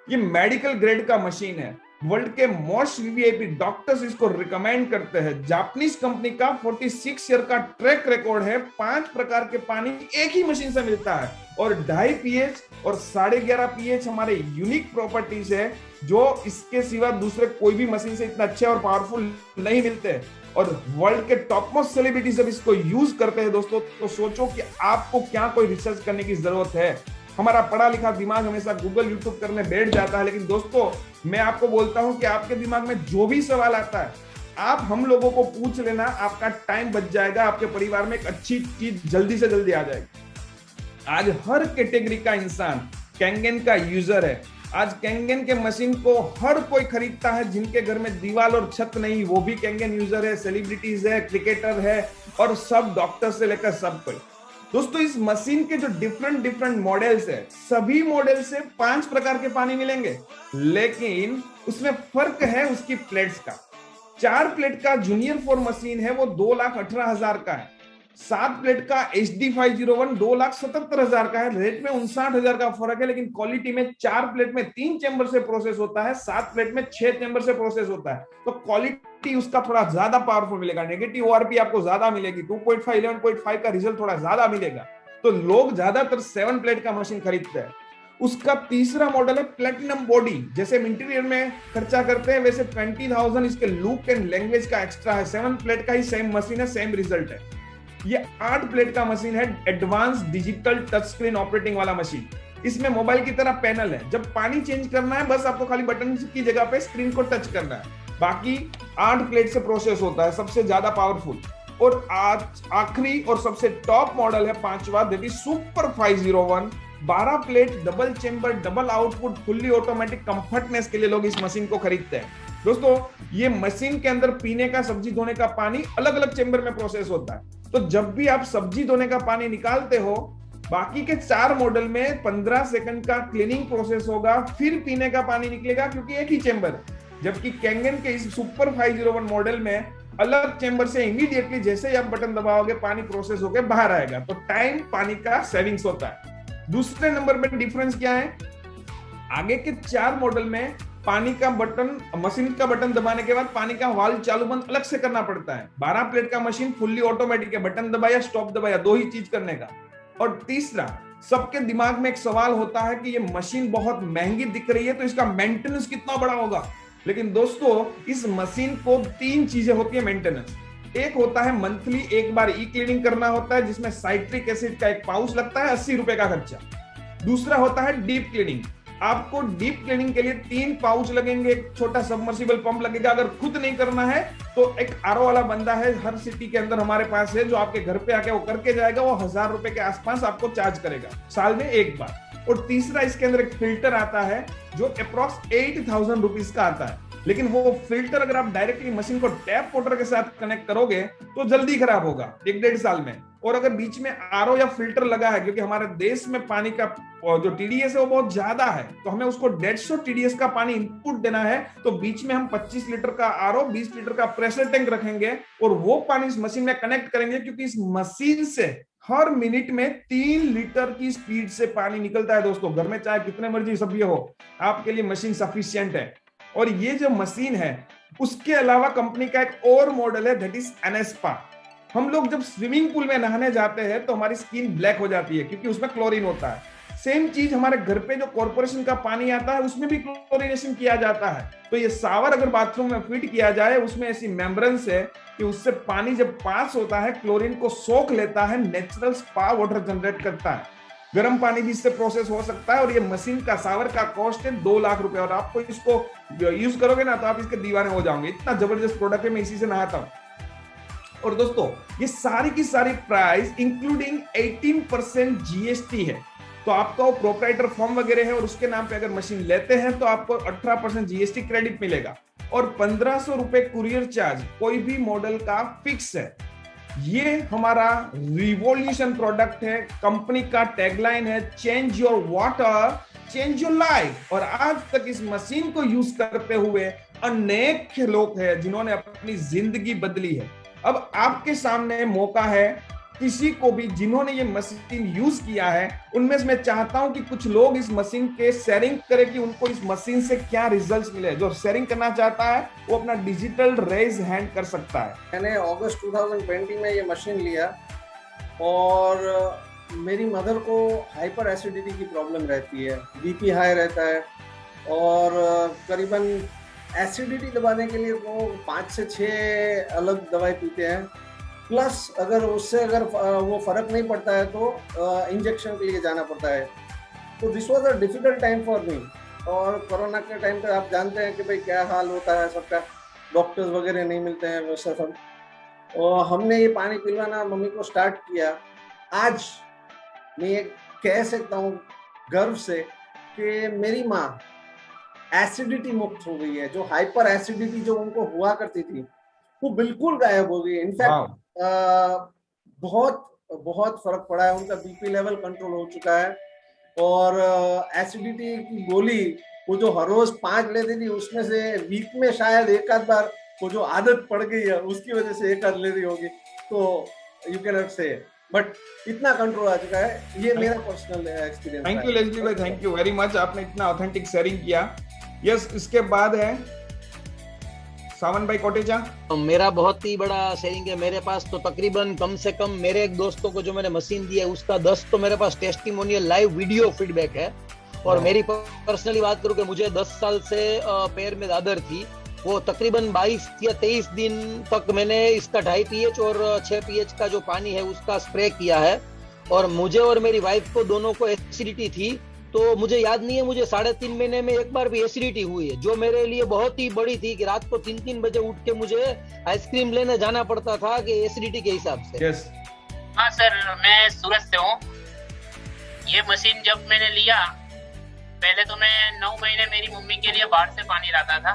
[SPEAKER 1] ये मेडिकल ग्रेड का मशीन है, वर्ल्ड के मोस्ट वीवीआईपी डॉक्टर्स इसको रिकमेंड करते हैं। जापानीज कंपनी का 46 ईयर का ट्रैक रिकॉर्ड है। 5 प्रकार के पानी एक ही मशीन से मिलता है और 2.5 pH और 11.5 pH हमारे यूनिक प्रॉपर्टीज है, जो इसके सिवा दूसरे कोई भी मशीन से इतना अच्छे और पावरफुल नहीं मिलते। और वर्ल्ड के टॉप मोस्ट सेलिब्रिटीज जब इसको यूज करते हैं दोस्तों, तो सोचो कि आपको क्या कोई रिसर्च करने की जरूरत है। हमारा पढ़ा लिखा दिमाग हमेशा गूगल यूट्यूब करने बैठ जाता है, लेकिन दोस्तों मैं आपको बोलता हूं कि आपके दिमाग में जो भी सवाल आता है आप हम लोगों को पूछ लेना, आपका टाइम बच जाएगा, आपके परिवार में एक अच्छी चीज जल्दी से जल्दी आ जाएगी। आज हर कैटेगरी का इंसान कैंगन का यूजर है। आज कैंगन के मशीन को हर कोई खरीदता है। जिनके घर में दीवार और छत नहीं, वो भी कैंगन यूजर है। सेलिब्रिटीज है, क्रिकेटर है और सब, डॉक्टर से लेकर सब कोई। दोस्तों इस मशीन के जो डिफरेंट डिफरेंट मॉडल्स है, सभी मॉडल से 5 प्रकार के पानी मिलेंगे, लेकिन उसमें फर्क है उसकी प्लेट्स का। 4 प्लेट का जूनियर 4 मशीन है वो 2,18,000 का है। 7 प्लेट का HD501 2,77,000 का है। रेट में 59,000 का फर्क है, लेकिन क्वालिटी में 4 प्लेट में 3 चैम्बर से प्रोसेस होता है, 7 प्लेट में 6 चैम्बर से प्रोसेस होता है, तो क्वालिटी उसका थोड़ा ज्यादा पावरफुल मिलेगा। नेगेटिव ORP आपको ज्यादा मिलेगी, 2.5 11.5 का रिजल्ट थोड़ा ज्यादा मिलेगा। तो लोग ज्यादातर 7 प्लेट का मशीन खरीदते हैं। उसका तीसरा मॉडल है प्लेटिनम बॉडी। जैसे हम इंटीरियर में खर्चा करते हैं, वैसे 20,000 इसके लुक एंड लैंग्वेज का एक्स्ट्रा है। 7 प्लेट का ही सेम मशीन है, सेम रिजल्ट है। ये 8 प्लेट का मशीन है, advance digital touch screen operating वाला मशीन। इसमें मोबाइल की तरह पैनल है, जब पानी चेंज करना है बस आपको खाली बटन की जगह पे स्क्रीन को टच करना है। बाकी 8 प्लेट से प्रोसेस होता है, सबसे ज्यादा पावरफुल। और आज आखिरी और सबसे टॉप मॉडल है 5वां, that is super 501। 12 plate double chamber double output fully automatic comfortness के लिए लोग इस मशीन को खरीदते हैं। दोस्तों ये मशीन के अंदर पीने का, सब्जी धोने का पानी अलग अलग चेंबर में प्रोसेस होता है। तो जब भी आप सब्जी धोने का पानी निकालते हो, बाकी के 4 मॉडल में 15 सेकंड का क्लीनिंग प्रोसेस होगा, फिर पीने का पानी निकलेगा, क्योंकि एक ही चेंबर। जबकि कैंगन के इस सुपर 501 मॉडल में अलग चेंबर से इमीडिएटली जैसे ही आप बटन दबाओगे पानी प्रोसेस होकर बाहर आएगा, तो टाइम पानी का सेविंग्स होता है। दूसरे नंबर पे डिफरेंस क्या है, आगे के 4 मॉडल में पानी का बटन, मशीन का बटन दबाने के बाद पानी का वाल्व चालू बंद अलग से करना पड़ता है। 12 प्लेट का मशीन फुल्ली ऑटोमेटिक है, बटन दबाया स्टॉप दबाया, 2 ही चीज करने का। और तीसरा, सबके दिमाग में एक सवाल होता है कि ये मशीन बहुत महंगी दिख रही है तो इसका मेंटेनेंस कितना बड़ा होगा। लेकिन दोस्तों इस मशीन को 3 चीजें होती है मेंटेनेंस। एक होता है मंथली एक बार ई क्लीनिंग करना होता है, जिसमें साइट्रिक एसिड का एक पाउच लगता है, 80 रुपए का खर्चा। दूसरा होता है डीप क्लीनिंग। आपको डीप क्लीनिंग के लिए 3 पाउच लगेंगे, एक छोटा सबमर्सिबल पंप लगेगा। अगर खुद नहीं करना है तो एक आरओ वाला बंदा है हर सिटी के अंदर हमारे पास है, जो आपके घर पे आके वो करके जाएगा। वो 1000 रुपए के आसपास आपको चार्ज करेगा साल में एक बार। और तीसरा, इसके अंदर एक फिल्टर आता है जो अप्रॉक्स 8,000 रुपीज का आता है। लेकिन वो फिल्टर अगर आप डायरेक्टली मशीन को टैप वाटर के साथ कनेक्ट करोगे तो जल्दी खराब होगा 1-1.5 साल में। और अगर बीच में आरओ या फिल्टर लगा है, क्योंकि हमारे देश में पानी का जो टीडीएस है वो बहुत ज्यादा है, तो हमें उसको 150 टीडीएस का पानी इनपुट देना है, तो बीच में हम 25 लीटर का आरओ 20 लीटर का प्रेशर टैंक रखेंगे और वो पानी इस मशीन में कनेक्ट करेंगे। क्योंकि इस मशीन से हर मिनट में 3 लीटर की स्पीड से पानी निकलता है। दोस्तों घर में चाहे कितने मर्जी सभ्य हो, आपके लिए मशीन सफिशिएंट है। और ये जो मशीन है, उसके अलावा कंपनी का एक और मॉडल है, दैट इज एनेस्पा। हम लोग जब स्विमिंग पूल में नहाने जाते हैं तो हमारी स्किन ब्लैक हो जाती है, क्योंकि उसमें क्लोरीन होता है। सेम चीज हमारे घर पे जो कॉर्पोरेशन का पानी आता है उसमें भी क्लोरीनेशन किया जाता है। तो ये शावर अगर बाथरूम में फिट किया जाए, उसमें ऐसी मेम्ब्रेन्स है कि उससे पानी जब पास होता है क्लोरीन को सोख लेता है, नेचुरल स्पा वाटर जनरेट करता है। गर्म पानी भी इससे प्रोसेस हो सकता है। और ये मशीन का शावर का कॉस्ट है 2 लाख रुपए। और आपको इसको यूज करोगे ना तो आप इसके दीवाने हो जाओगे, इतना जबरदस्त प्रोडक्ट है, मैं इसी से नहाता हूं। और दोस्तों ये सारी की सारी प्राइस इंक्लूडिंग 18% जीएसटी है। तो आपका वो प्रोप्राइटर फॉर्म वगैरह है और उसके नाम पे अगर मशीन लेते हैं तो आपको 18% जीएसटी क्रेडिट मिलेगा और 1500 रुपए कुरियर चार्ज कोई भी मॉडल का फिक्स है। ये हमारा रिवॉल्यूशन प्रोडक्ट है। कंपनी का टैगलाइन है change your water change your life. और आज तक इस मशीन को यूज करते हुए अनेक लोग हैं जिन्होंने अपनी जिंदगी बदली है। अब आपके सामने मौका है, किसी को भी जिन्होंने ये मशीन यूज किया है उनमें से मैं चाहता हूं कि कुछ लोग इस मशीन के शेयरिंग करें कि उनको इस मशीन से क्या रिजल्ट्स मिले। जो शेयरिंग करना चाहता है वो अपना डिजिटल रेज हैंड कर सकता है।
[SPEAKER 2] मैंने अगस्त 2020 में ये मशीन लिया और मेरी मदर को हाइपर एसिडिटी की प्रॉब्लम रहती है, बीपी हाई रहता है और करीबन एसिडिटी दबाने के लिए वो 5 से 6 अलग दवाई पीते हैं। प्लस अगर वो फर्क नहीं पड़ता है तो इंजेक्शन के लिए जाना पड़ता है। तो this was a difficult time for me. और कोरोना के टाइम पे आप जानते हैं कि भाई क्या हाल होता है सबका, डॉक्टर्स वगैरह नहीं मिलते हैं वैसा सब। और हमने ये पानी पिलवाना मम्मी को स्टार्ट किया। आज मैं ये कह सकता हूँ गर्व से कि मेरी माँ एसिडिटी मुक्त हो गई है। जो हाइपर एसिडिटी जो उनको हुआ करती थी वो बिल्कुल गायब हो गई है। इनफैक्ट बहुत बहुत फर्क पड़ा है। उनका बीपी लेवल कंट्रोल हो चुका है और एसिडिटी की गोली वो जो हर रोज 5 लेती थी उसमें से वीक में शायद एक आध बार वो जो आदत पड़ गई है उसकी वजह से एक आध ले रही होगी, तो you can not say, but इतना कंट्रोल आ चुका है। ये मेरा personal experience.
[SPEAKER 1] Thank you Leslie भाई, थैंक यू वेरी मच, आपने इतना ऑथेंटिक शेयरिंग किया। यस, इसके बाद है सावन भाई कोटेचा।
[SPEAKER 3] मेरा बहुत ही बड़ा शेयरिंग है। मेरे पास तो तकरीबन कम से कम मेरे एक दोस्तों को जो मैंने मशीन दी है उसका 10 तो मेरे पास टेस्टिमोनियल लाइव वीडियो फीडबैक है। और मेरी पर्सनली बात करूं कि मुझे 10 साल से पैर में दादर थी, वो तकरीबन 22 या 23 दिन तक मैंने इसका 2.5 pH और 6 pH का जो पानी है उसका स्प्रे किया है। और मुझे और मेरी वाइफ को दोनों को एसिडिटी थी, तो मुझे याद नहीं है, मुझे 3.5 महीने में एक बार भी एसिडिटी हुई है, जो मेरे लिए बहुत ही बड़ी थी कि रात को 3-3 बजे उठ के मुझे आइसक्रीम लेने जाना पड़ता था कि एसिडिटी के हिसाब से।
[SPEAKER 1] yes.
[SPEAKER 4] हाँ सर, मैं सूरत से हूँ। ये मशीन जब मैंने लिया, पहले तो मैं 9 महीने मेरी मम्मी के लिए बाहर से पानी लाता था,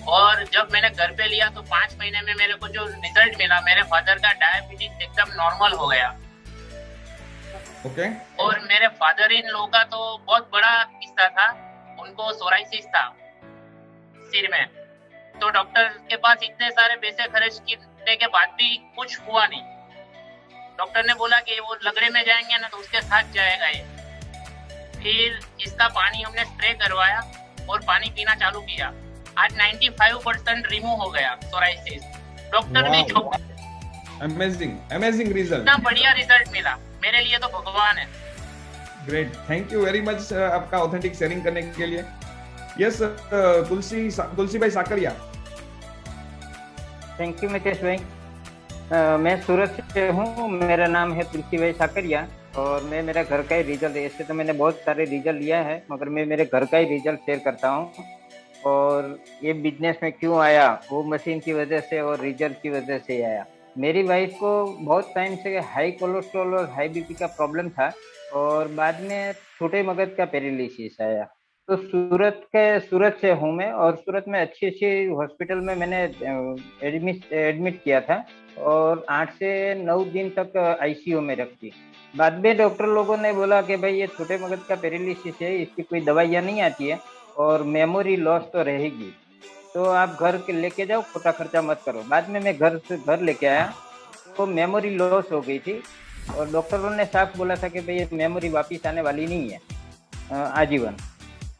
[SPEAKER 4] और जब मैंने घर पे लिया तो 5 महीने में मेरे को जो रिजल्ट मिला, मेरे फादर का डायबिटीज एकदम नॉर्मल हो गया।
[SPEAKER 1] ओके।
[SPEAKER 4] और मेरे फादर इन लोगों का तो बहुत बड़ा किस्सा था, उनको सोराइसिस था सिर में, तो डॉक्टर के पास इतने सारे पैसे खर्च करने के बाद भी कुछ हुआ नहीं। डॉक्टर ने बोला कि वो लगड़े में जाएंगे ना तो उसके साथ जाएगा ये। फिर इसका पानी हमने स्प्रे करवाया और पानी पीना चालू किया। आज 95% रिमूव हो गया सोराइसिस। डॉक्टर भी चुप।
[SPEAKER 1] अमेजिंग रिजल्ट,
[SPEAKER 4] इतना बढ़िया रिजल्ट मिला, मेरे लिए तो भगवान है।
[SPEAKER 1] Great, thank you very much आपका ऑथेंटिक शेयरिंग करने के लिए। यस, तुलसी भाई साकरिया।
[SPEAKER 5] थैंक यू मितेश भाई। मैं सूरत से हूँ, मेरा नाम है तुलसी भाई साकरिया, और मैं मेरा घर का ही रिजल्ट, ऐसे तो मैंने बहुत सारे रिजल्ट लिया है मगर मैं मेरे घर का ही रिजल्ट शेयर करता हूँ। और ये बिजनेस में क्यों आया, वो मशीन की वजह से और रिजल्ट की वजह से आया। मेरी वाइफ को बहुत टाइम से हाई कोलेस्ट्रॉल और हाई बीपी का प्रॉब्लम था, और बाद में छोटे मगज का पैरालिसिस आया। तो सूरत से हूँ मैं, और सूरत में अच्छी हॉस्पिटल में मैंने एडमिट किया था, और 8 से 9 दिन तक आईसीयू में रखी। बाद में डॉक्टर लोगों ने बोला कि भाई ये छोटे मगज का पैरालिसिस है, इसकी कोई दवाइयाँ नहीं आती है और मेमोरी लॉस तो रहेगी, तो आप घर के लेके जाओ, खोटा खर्चा मत करो। बाद में मैं घर लेके आया तो मेमोरी लॉस हो गई थी, और डॉक्टरों ने साफ बोला था कि भाई ये मेमोरी वापस आने वाली नहीं है आजीवन।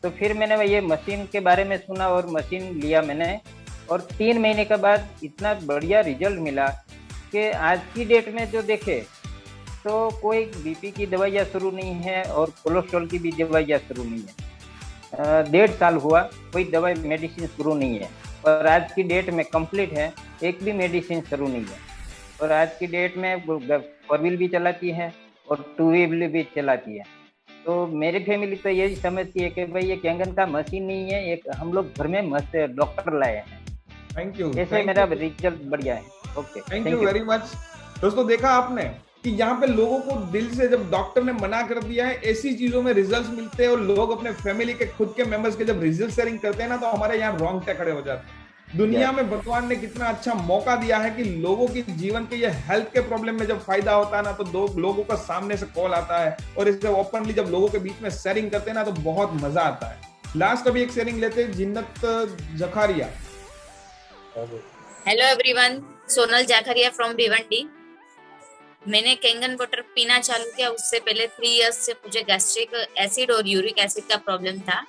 [SPEAKER 5] तो फिर मैंने ये मशीन के बारे में सुना और मशीन लिया मैंने, और 3 महीने के बाद इतना बढ़िया रिजल्ट मिला कि आज की डेट में जो देखे तो कोई बीपी की दवाइयाँ शुरू नहीं है और कोलेस्ट्रॉल की भी दवाइयाँ शुरू नहीं है। 1.5 साल हुआ कोई दवाई मेडिसिन शुरू नहीं है, और आज की डेट में कंप्लीट है, एक भी मेडिसिन शुरू नहीं है। और आज की डेट में 4 व्हील भी चलाती है और 2 व्हील भी चलाती है। तो मेरी फैमिली तो यही समझती है कि भाई ये कैंगन का मशीन नहीं है, एक हम लोग घर में मस्त डॉक्टर लाए हैं।
[SPEAKER 1] थैंक यू,
[SPEAKER 5] जैसे मेरा रिजल्ट बढ़िया है। Okay,
[SPEAKER 1] thank you very much. दोस्तों, देखा आपने कि यहाँ पे लोगों को दिल से जब डॉक्टर ने मना कर दिया है, ऐसी चीजों में रिजल्ट्स मिलते हैं, और लोग अपने फैमिली के खुद के मेंबर्स के जब रिजल्ट शेयरिंग करते हैं ना, तो हमारे यहाँ रोंगटे खड़े हो जाते हैं। दुनिया में भगवान ने कितना अच्छा मौका दिया है कि लोगों की जीवन के ये हेल्थ के प्रॉब्लम में जब फायदा होता है ना, तो 2 लोगों का सामने से कॉल आता है, और इसे ओपनली जब लोगों के बीच में शेयरिंग करते हैं ना, तो बहुत मजा आता है। लास्ट अभी एक शेयरिंग लेते हैं, Jinnat Jakharia.
[SPEAKER 6] Hello everyone, Sonal Jakharia from Bhiwandi. मैंने कैंगन वाटर पीना चालू किया, उससे पहले 3 इयर्स से मुझे गैस्ट्रिक एसिड और यूरिक एसिड का प्रॉब्लम था।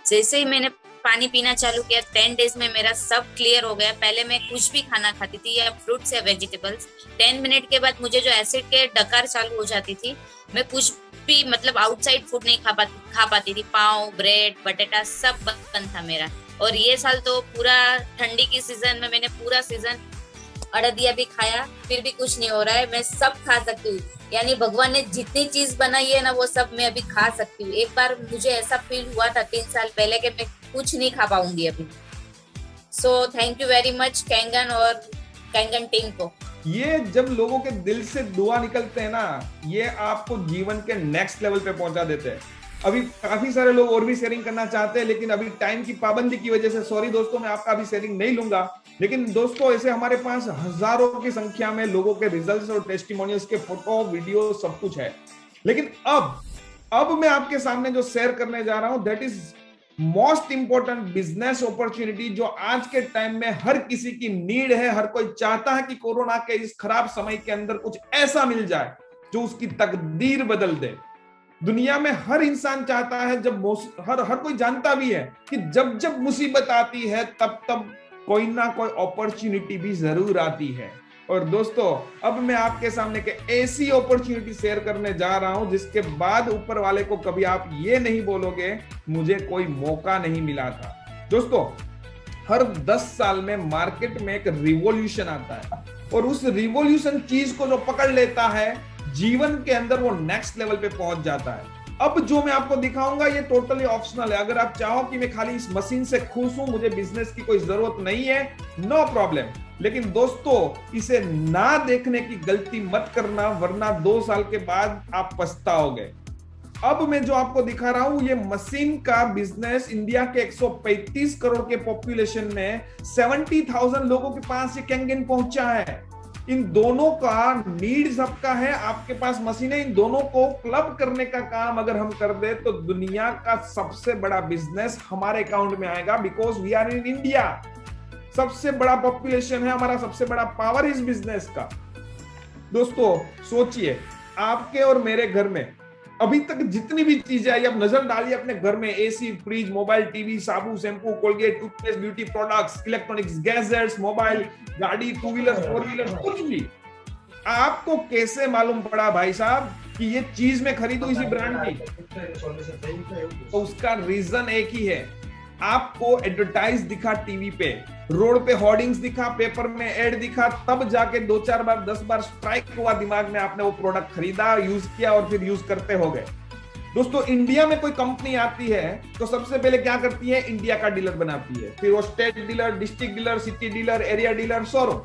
[SPEAKER 6] जैसे ही मैंने पानी पीना चालू किया, 10 डेज में मेरा सब क्लियर हो गया। पहले मैं कुछ भी खाना खाती थी, या फ्रूट्स या वेजिटेबल्स, 10 मिनट के बाद मुझे जो एसिड के डकार चालू हो जाती थी, मैं कुछ भी मतलब आउटसाइड फूड नहीं खा पाती थी। पाव, ब्रेड, बटेटा सब बंद था मेरा। और ये साल तो पूरा ठंडी की सीजन में मैंने पूरा सीजन अड़दिया भी खाया, फिर भी कुछ नहीं हो रहा है। मैं सब खा सकती हूँ, यानी भगवान ने जितनी चीज बनाई है ना, वो सब मैं अभी खा सकती हूँ। एक बार मुझे ऐसा फील हुआ था 3 साल पहले कि मैं कुछ नहीं खा पाऊंगी अभी। So thank you very much Kangen और कैंगन टीम को।
[SPEAKER 1] ये जब लोगों के दिल से दुआ निकलते हैं ना, ये आपको जीवन के नेक्स्ट लेवल पे पहुंचा देते हैं। अभी काफी सारे लोग और भी शेयरिंग करना चाहते हैं, लेकिन अभी टाइम की पाबंदी की वजह से सॉरी दोस्तों, मैं आपका अभी शेयरिंग नहीं लूंगा। लेकिन दोस्तों ऐसे हमारे पास हजारों की संख्या में लोगों के रिजल्ट्स और टेस्टिमोनियल्स के फोटो, वीडियो सब कुछ है। लेकिन अब मैं आपके सामने जो शेयर करने जा रहा हूं, that is most important business opportunity, जो आज के टाइम में हर किसी की नीड है। हर कोई चाहता है कि कोरोना के इस खराब समय के अंदर कुछ ऐसा मिल जाए जो उसकी तकदीर बदल दे। दुनिया में हर इंसान चाहता है, जब हर कोई जानता भी है कि जब जब मुसीबत आती है तब तब कोई ना कोई अपॉर्चुनिटी भी जरूर आती है। और दोस्तों अब मैं आपके सामने के ऐसी अपॉर्चुनिटी शेयर करने जा रहा हूं जिसके बाद ऊपर वाले को कभी आप ये नहीं बोलोगे मुझे कोई मौका नहीं मिला था। दोस्तों हर 10 साल में मार्केट में एक रिवॉल्यूशन आता है, और उस रिवॉल्यूशन चीज को जो पकड़ लेता है जीवन के अंदर वो नेक्स्ट लेवल पे पहुंच जाता है। अब जो मैं आपको दिखाऊंगा ये टोटली ऑप्शनल है। अगर आप चाहो कि मैं खाली इस मशीन से खुश हूं, मुझे बिजनेस की कोई जरूरत नहीं है, नो प्रॉब्लम। लेकिन दोस्तों इसे ना देखने की गलती मत करना, वरना 2 साल के बाद आप पछताओगे। अब मैं जो आपको दिखा रहा हूं ये मशीन का बिजनेस इंडिया के 135 करोड़ के पॉपुलेशन में 70,000 लोगों के पास ये कैंगन पहुंचा है। इन दोनों का नीड सबका है, आपके पास मशीनें, इन दोनों को क्लब करने का काम अगर हम कर दे तो दुनिया का सबसे बड़ा बिजनेस हमारे अकाउंट में आएगा, because we are in India. सबसे बड़ा पॉपुलेशन है हमारा, सबसे बड़ा पावर इस बिजनेस का। दोस्तों सोचिए, आपके और मेरे घर में अभी तक जितनी भी चीजें आई, आप नजर डालिए अपने घर में, एसी, फ्रिज, मोबाइल, टीवी, साबुन, shampoo, Colgate, toothpaste, beauty products, electronics, gadgets, mobile, गाड़ी, 2 व्हीलर, 4 व्हीलर, कुछ भी। आपको कैसे मालूम पड़ा भाई साहब कि ये चीज मैं खरीदूं इसी ब्रांड की? तो उसका रीजन एक ही है, आपको एडवर्टाइज दिखा टीवी पे, रोड पे होर्डिंग्स दिखा, पेपर में एड दिखा, तब जाके 2-4 बार 10 बार स्ट्राइक हुआ दिमाग में, आपने वो प्रोडक्ट खरीदा, यूज किया और फिर यूज करते हो गए। दोस्तों इंडिया में कोई कंपनी आती है तो सबसे पहले क्या करती है, इंडिया का डीलर बनाती है, फिर वो state dealer, district dealer, city dealer, area dealer, showroom,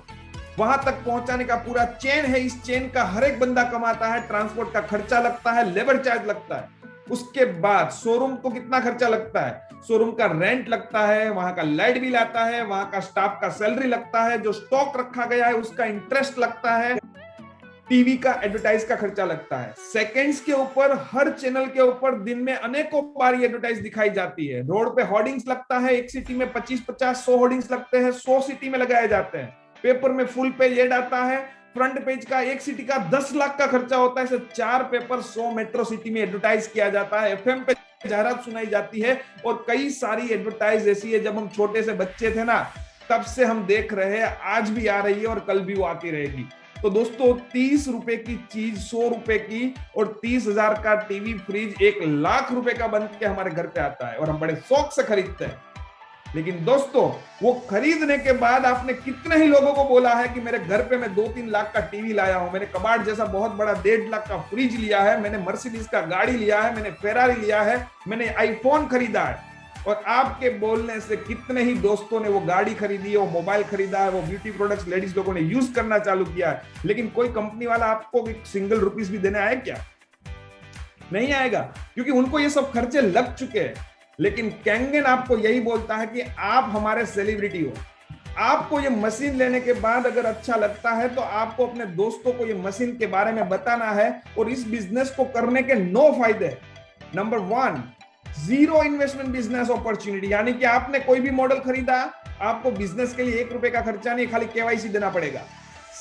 [SPEAKER 1] वहां तक पहुंचाने का पूरा चेन है। इस चेन का हर एक बंदा कमाता है, ट्रांसपोर्ट का खर्चा लगता है, लेबर चार्ज लगता है। उसके बाद शोरूम को कितना खर्चा लगता है, शोरूम का रेंट लगता है, वहां का लाइट बिल आता है, वहां का स्टाफ का सैलरी लगता है, जो स्टॉक रखा गया है उसका इंटरेस्ट लगता है, टीवी का एडवर्टाइज का खर्चा लगता है। सेकंड्स के ऊपर, हर चैनल के ऊपर दिन में अनेकों बार ये एडवर्टाइज दिखाई जाती है। रोड पे होर्डिंग्स लगता है, एक सिटी में 25-50-100 होर्डिंग्स लगते हैं, 100 सिटी में लगाए जाते हैं। पेपर में फुल पेज एड आता है, फ्रंट पेज का एक सिटी का 10 लाख का खर्चा होता है, इसे 4 पेपर 100 मेट्रो सिटी में एडवर्टाइज किया जाता है, एफएम पे जाहिरात सुनाई जाती है, और कई सारी एडवर्टाइज ऐसी है जब हम छोटे से बच्चे थे ना तब से हम देख रहे हैं, आज भी आ रही है और कल भी वो आती रहेगी। तो दोस्तों 30 रुपए की चीज 100 रुपए की, और 30,000 का टीवी, फ्रिज 1 लाख रुपए का बन के हमारे घर पे आता है और हम बड़े शौक से खरीदते हैं। लेकिन दोस्तों वो खरीदने के बाद आपने कितने ही लोगों को बोला है कि मेरे घर पे मैं 2-3 लाख का टीवी लाया हूं, मैंने कबाड़ जैसा बहुत बड़ा 1.5 लाख का फ्रिज लिया है, मैंने मर्सिडीज का गाड़ी लिया है, मैंने फेरारी लिया है, मैंने आईफोन खरीदा है। और आपके बोलने से कितने ही दोस्तों ने वो गाड़ी खरीदी है, वो मोबाइल खरीदा है, वो ब्यूटी प्रोडक्ट्स लेडीज लोगों ने यूज करना चालू किया है। लेकिन कोई कंपनी वाला आपको सिंगल रुपीस भी देने आए क्या? नहीं आएगा, क्योंकि उनको ये सब खर्चे लग चुके हैं। लेकिन कैंगन आपको यही बोलता है कि आप हमारे सेलिब्रिटी हो। आपको ये मशीन लेने के बाद अगर अच्छा लगता है तो आपको अपने दोस्तों को ये मशीन के बारे में बताना है, और इस बिजनेस को करने के 9 फायदे। नंबर 1, 0 इन्वेस्टमेंट बिजनेस अपॉर्चुनिटी, यानी कि आपने कोई भी मॉडल खरीदा, आपको बिजनेस के लिए 1 रुपए का खर्चा नहीं, खाली केवाईसी देना पड़ेगा।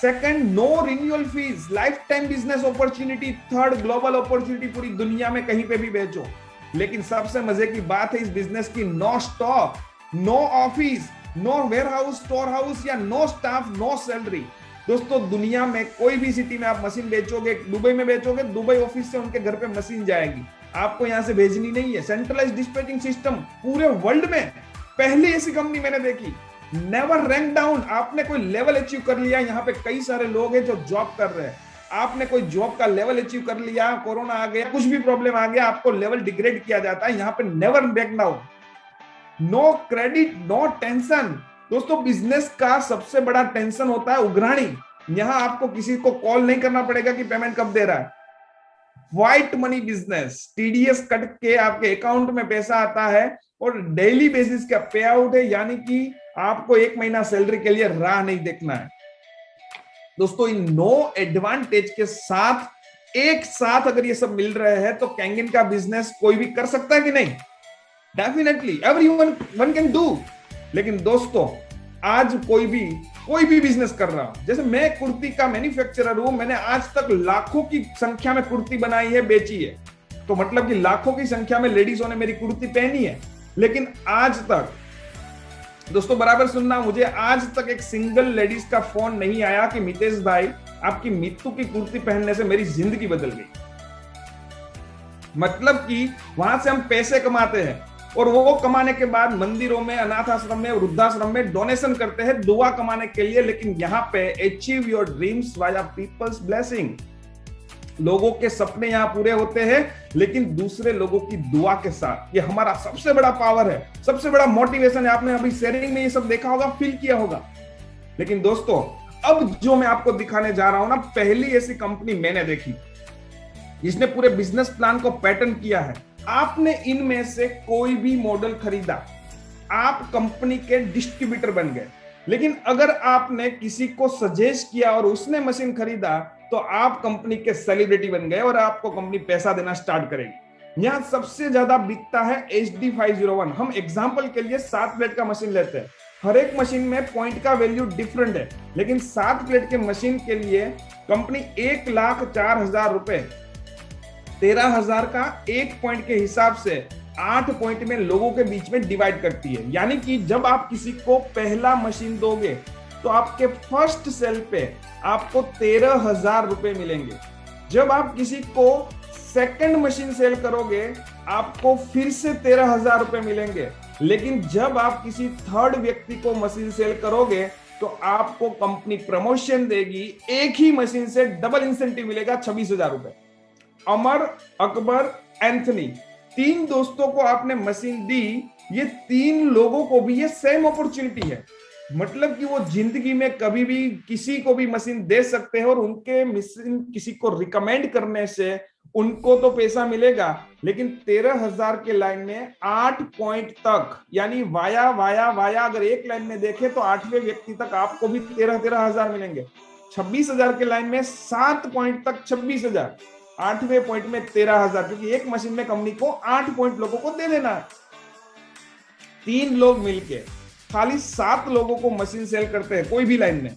[SPEAKER 1] Second, no renewal fees, lifetime business opportunity. Third, global opportunity, पूरी दुनिया में कहीं पे भी बेचो। लेकिन सबसे मजे की बात है इस बिजनेस की, no stock, no office, no warehouse, storehouse, या नो स्टाफ, नो सैलरी। दोस्तों दुनिया में कोई भी सिटी में आप मशीन बेचोगे, दुबई में बेचोगे, दुबई ऑफिस से उनके घर पे मशीन जाएगी, आपको यहां से भेजनी नहीं है। सेंट्रलाइज्ड डिस्पैचिंग सिस्टम, पूरे वर्ल्ड में पहली ऐसी कंपनी मैंने देखी। नेवर रैंक डाउन, आपने कोई लेवल अचीव कर लिया। यहाँ पे कई सारे लोग हैं जो जॉब कर रहे हैं, आपने कोई जॉब का लेवल अचीव कर लिया, कोरोना आ गया, कुछ भी प्रॉब्लम आ गया, आपको लेवल डिग्रेड किया जाता है। यहाँ पे never break down, no credit, no tension. दोस्तों बिजनेस का सबसे बड़ा टेंशन होता है उघराणी। यहाँ आपको किसी को कॉल नहीं करना पड़ेगा कि पेमेंट कब दे रहा है, white money business, TDS cut के आपके अकाउंट में पैसा आता है और डेली बेसिस का पे आउट है, यानी कि आपको 1 महीना सैलरी के लिए राह नहीं देखना है। दोस्तों, इन 9 एडवांटेज के साथ एक साथ अगर ये सब मिल रहे हैं तो कैंगिन का बिजनेस कोई भी कर सकता है कि नहीं? Definitely everyone can do. लेकिन दोस्तों, आज कोई भी बिजनेस कर रहा हूं, जैसे मैं कुर्ती का मैन्युफैक्चरर हूं, मैंने आज तक लाखों की संख्या में कुर्ती बनाई है, बेची है, तो मतलब कि लाखों की संख्या में लेडीजों ने मेरी कुर्ती पहनी है। लेकिन आज तक, दोस्तों बराबर सुनना, मुझे आज तक एक सिंगल लेडीज का फोन नहीं आया कि मितेश भाई आपकी मित्तू की कुर्ती पहनने से मेरी जिंदगी बदल गई। मतलब कि वहां से हम पैसे कमाते हैं और वो कमाने के बाद मंदिरों में, अनाथ आश्रम में, वृद्धाश्रम में डोनेशन करते हैं दुआ कमाने के लिए। लेकिन यहाँ पे achieve your dreams via people's blessing, लोगों के सपने यहाँ पूरे होते हैं लेकिन दूसरे लोगों की दुआ के साथ। ये हमारा सबसे बड़ा पावर है, सबसे बड़ा मोटिवेशन है। आपने अभी शेयरिंग में ये सब देखा होगा, फील किया होगा। लेकिन दोस्तों, अब जो मैं आपको दिखाने जा रहा हूं ना, पहली ऐसी कंपनी मैंने देखी जिसने पूरे बिजनेस प्लान को पैटर्न किया है। आपने इनमें से कोई भी मॉडल खरीदा, आप कंपनी के डिस्ट्रीब्यूटर बन गए। लेकिन अगर आपने किसी को सजेस्ट किया और उसने मशीन खरीदा तो आप कंपनी के सेलिब्रिटी बन गए और आपको कंपनी पैसा देना स्टार्ट करेगी। यहां सबसे ज्यादा बिकता है HD501। हम एग्जांपल के लिए 7 प्लेट का मशीन लेते हैं। हर एक मशीन में पॉइंट का वैल्यू डिफरेंट है, लेकिन 7 प्लेट के मशीन के लिए कंपनी 1,04,000 रुपए, 13,000 का 1 पॉइंट के हिसाब से 8 पॉइंट में लोगों के बीच में डिवाइड करती है। यानी कि जब आप किसी को पहला मशीन दोगे तो आपके फर्स्ट सेल पे आपको 13,000 रुपए मिलेंगे। जब आप किसी को सेकंड मशीन सेल करोगे आपको फिर से 13,000 रुपए मिलेंगे। लेकिन जब आप किसी थर्ड व्यक्ति को मशीन सेल करोगे तो आपको कंपनी प्रमोशन देगी, एक ही मशीन से डबल इंसेंटिव मिलेगा, 26,000 रुपए। अमर, अकबर, एंथनी, 3 दोस्तों को आपने मशीन दी। ये 3 लोगों को भी ये सेम अपॉर्चुनिटी है, मतलब कि वो जिंदगी में कभी भी किसी को भी मशीन दे सकते हैं और उनके मशीन किसी को रिकमेंड करने से उनको तो पैसा मिलेगा, लेकिन 13,000 के लाइन में 8 पॉइंट तक, यानी वाया वाया वाया, अगर एक लाइन में देखें तो 8वें व्यक्ति तक आपको भी 13,000 मिलेंगे। 26,000 के लाइन में 7 पॉइंट तक 26,000, 8वें पॉइंट में 13,000, क्योंकि एक मशीन में कंपनी को 8 पॉइंट लोगों को दे देना है। 3 लोग मिलके खाली 7 लोगों को मशीन सेल करते हैं कोई भी लाइन में,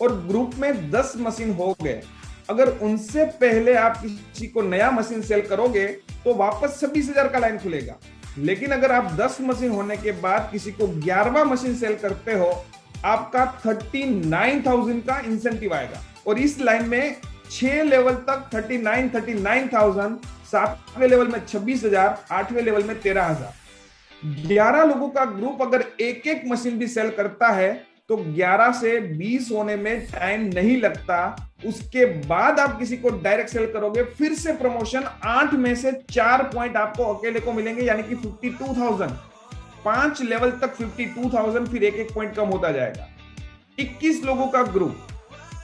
[SPEAKER 1] और ग्रुप में 10 मशीन हो गए। अगर उनसे पहले आप किसी को नया मशीन सेल करोगे तो वापस 26,000 का लाइन खुलेगा। लेकिन अगर आप 10 मशीन होने के बाद किसी को 11वां मशीन सेल करते हो, आपका 39,000 का इंसेंटिव आएगा। और इस लाइन में 6 लेवल तक 39,000, 7वें लेवल में 26,000, 8वें लेवल में 13,000। 11 लोगों का ग्रुप अगर एक एक मशीन भी सेल करता है तो 11 से 20 होने में टाइम नहीं लगता। उसके बाद आप किसी को डायरेक्ट सेल करोगे, फिर से प्रमोशन, 8 में से 4 पॉइंट आपको अकेले को मिलेंगे, यानी कि 52,000। 5 लेवल तक 52,000, फिर एक एक पॉइंट कम होता जाएगा। 21 लोगों का ग्रुप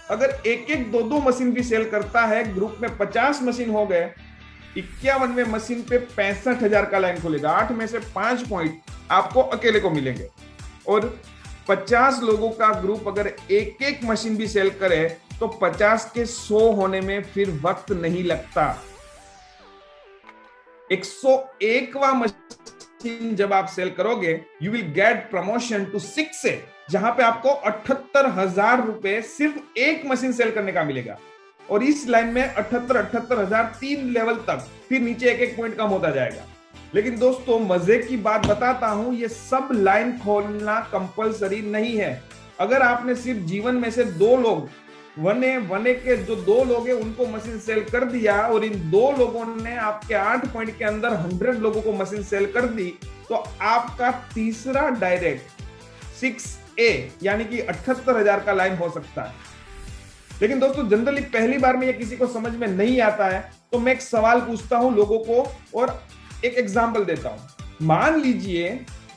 [SPEAKER 1] अगर एक एक 2-2 मशीन भी सेल करता है, ग्रुप में 50 मशीन हो गए, 51वें मशीन पे 65,000 का लाइन खुलेगा। 8 में से 5 पॉइंट आपको अकेले को मिलेंगे। और 50 लोगों का ग्रुप अगर एक एक मशीन भी सेल करे तो 50 के 100 होने में फिर वक्त नहीं लगता। 101वां मशीन जब आप सेल करोगे, you will get promotion to 6 A, जहां पे आपको 78,000 रुपए सिर्फ एक मशीन सेल करने का मिलेगा। और इस लाइन में 78,000 3 लेवल तक, फिर नीचे एक एक पॉइंट कम होता जाएगा। लेकिन दोस्तों, मजे की बात बताता हूं, ये सब लाइन खोलना कंपलसरी नहीं है। अगर आपने सिर्फ जीवन में से 2 लोग, वने के जो 2 लोग हैं उनको मशीन सेल कर दिया और इन 2 लोगों ने आपके 8 पॉइंट के अंदर 100 लोगों को मशीन सेल कर दी, तो आपका तीसरा डायरेक्ट 6A यानी कि 78,000 का लाइन हो सकता है। लेकिन दोस्तों, जनरली पहली बार में ये किसी को समझ में नहीं आता है, तो मैं एक सवाल पूछता हूं लोगों को और एक एग्जांपल देता हूं। मान लीजिए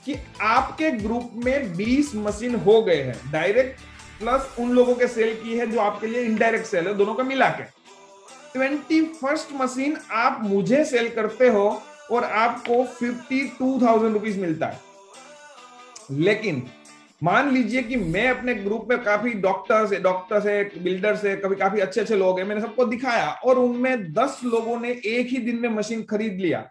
[SPEAKER 1] कि आपके ग्रुप में 20 मशीन हो गए हैं, डायरेक्ट प्लस उन लोगों के सेल की है जो आपके लिए इनडायरेक्ट सेल है, दोनों का मिला के। 21st मशीन आप मुझे सेल करते हो और आपको 52,000 रुपीज मिलता है। लेकिन मान लीजिए कि मैं अपने ग्रुप में काफी डॉक्टर्स है, बिल्डर्स है, कभी काफी अच्छे अच्छे लोग हैं, मैंने सबको दिखाया और उनमें 10 लोगों ने एक ही दिन में मशीन खरीद लिया,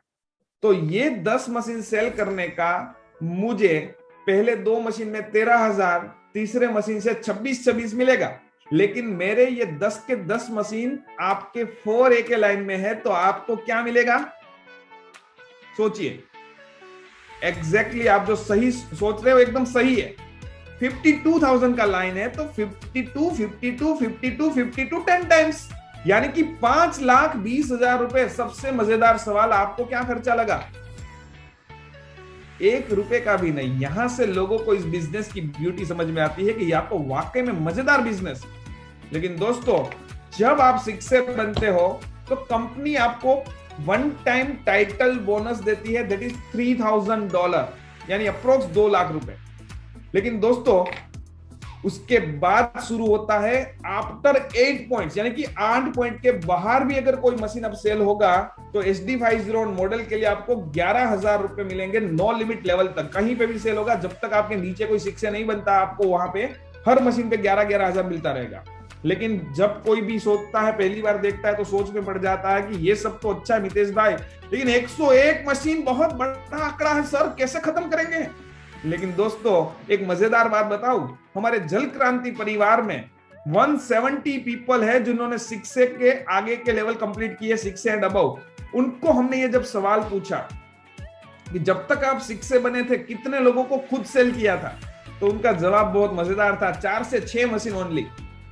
[SPEAKER 1] तो ये 10 मशीन सेल करने का मुझे पहले 2 मशीन में 13,000, तीसरे मशीन से 26 मिलेगा। लेकिन मेरे ये 10 के 10 मशीन आपके 4A के लाइन में है, तो आपको क्या मिलेगा? सोचिए, एग्जैक्टली आप जो सही सोच रहे हो एकदम सही है। 52,000 का लाइन है तो 52, 52, 52, 52 10 टाइम्स, यानी कि 5,20,000 रुपए। सबसे मजेदार सवाल, आपको क्या खर्चा लगा? 1 रुपए का भी नहीं। यहां से लोगों को इस बिजनेस की ब्यूटी समझ में आती है कि यह आपको वाकई में मजेदार बिजनेस। लेकिन दोस्तों, जब आप शिक्षक बनते हो तो कंपनी आपको 1 टाइम टाइटल बोनस देती है, दैट इज $3,000, यानी अप्रोक्स 2 लाख रुपए। लेकिन दोस्तों, उसके बाद शुरू होता है आफ्टर 8 पॉइंट्स, यानी कि 8 पॉइंट के बाहर भी अगर कोई मशीन अब सेल होगा तो SD501 मॉडल के लिए आपको 11,000 रुपए मिलेंगे, नो लिमिट लेवल तक। कहीं पे भी सेल होगा, जब तक आपके नीचे कोई शिक्षक नहीं बनता, आपको वहां पे हर मशीन पे 11,000 मिलता रहेगा। लेकिन जब कोई भी सोचता है, पहली बार देखता है, तो सोच में पड़ जाता है कि ये सब तो अच्छा है मितेश भाई, लेकिन 101 मशीन बहुत बड़ा आंकड़ा है सर, कैसे खत्म करेंगे? लेकिन दोस्तों, एक मजेदार बात बताऊं, हमारे जल क्रांति परिवार में 170 पीपल है जिन्होंने 6A के आगे के लेवल कंप्लीट किए, 6A एंड अबव। उनको हमने ये जब सवाल पूछा कि जब तक आप 6A बने थे कितने लोगों को खुद सेल किया था, तो उनका जवाब बहुत मजेदार था, 4 से 6 मशीन ओनली।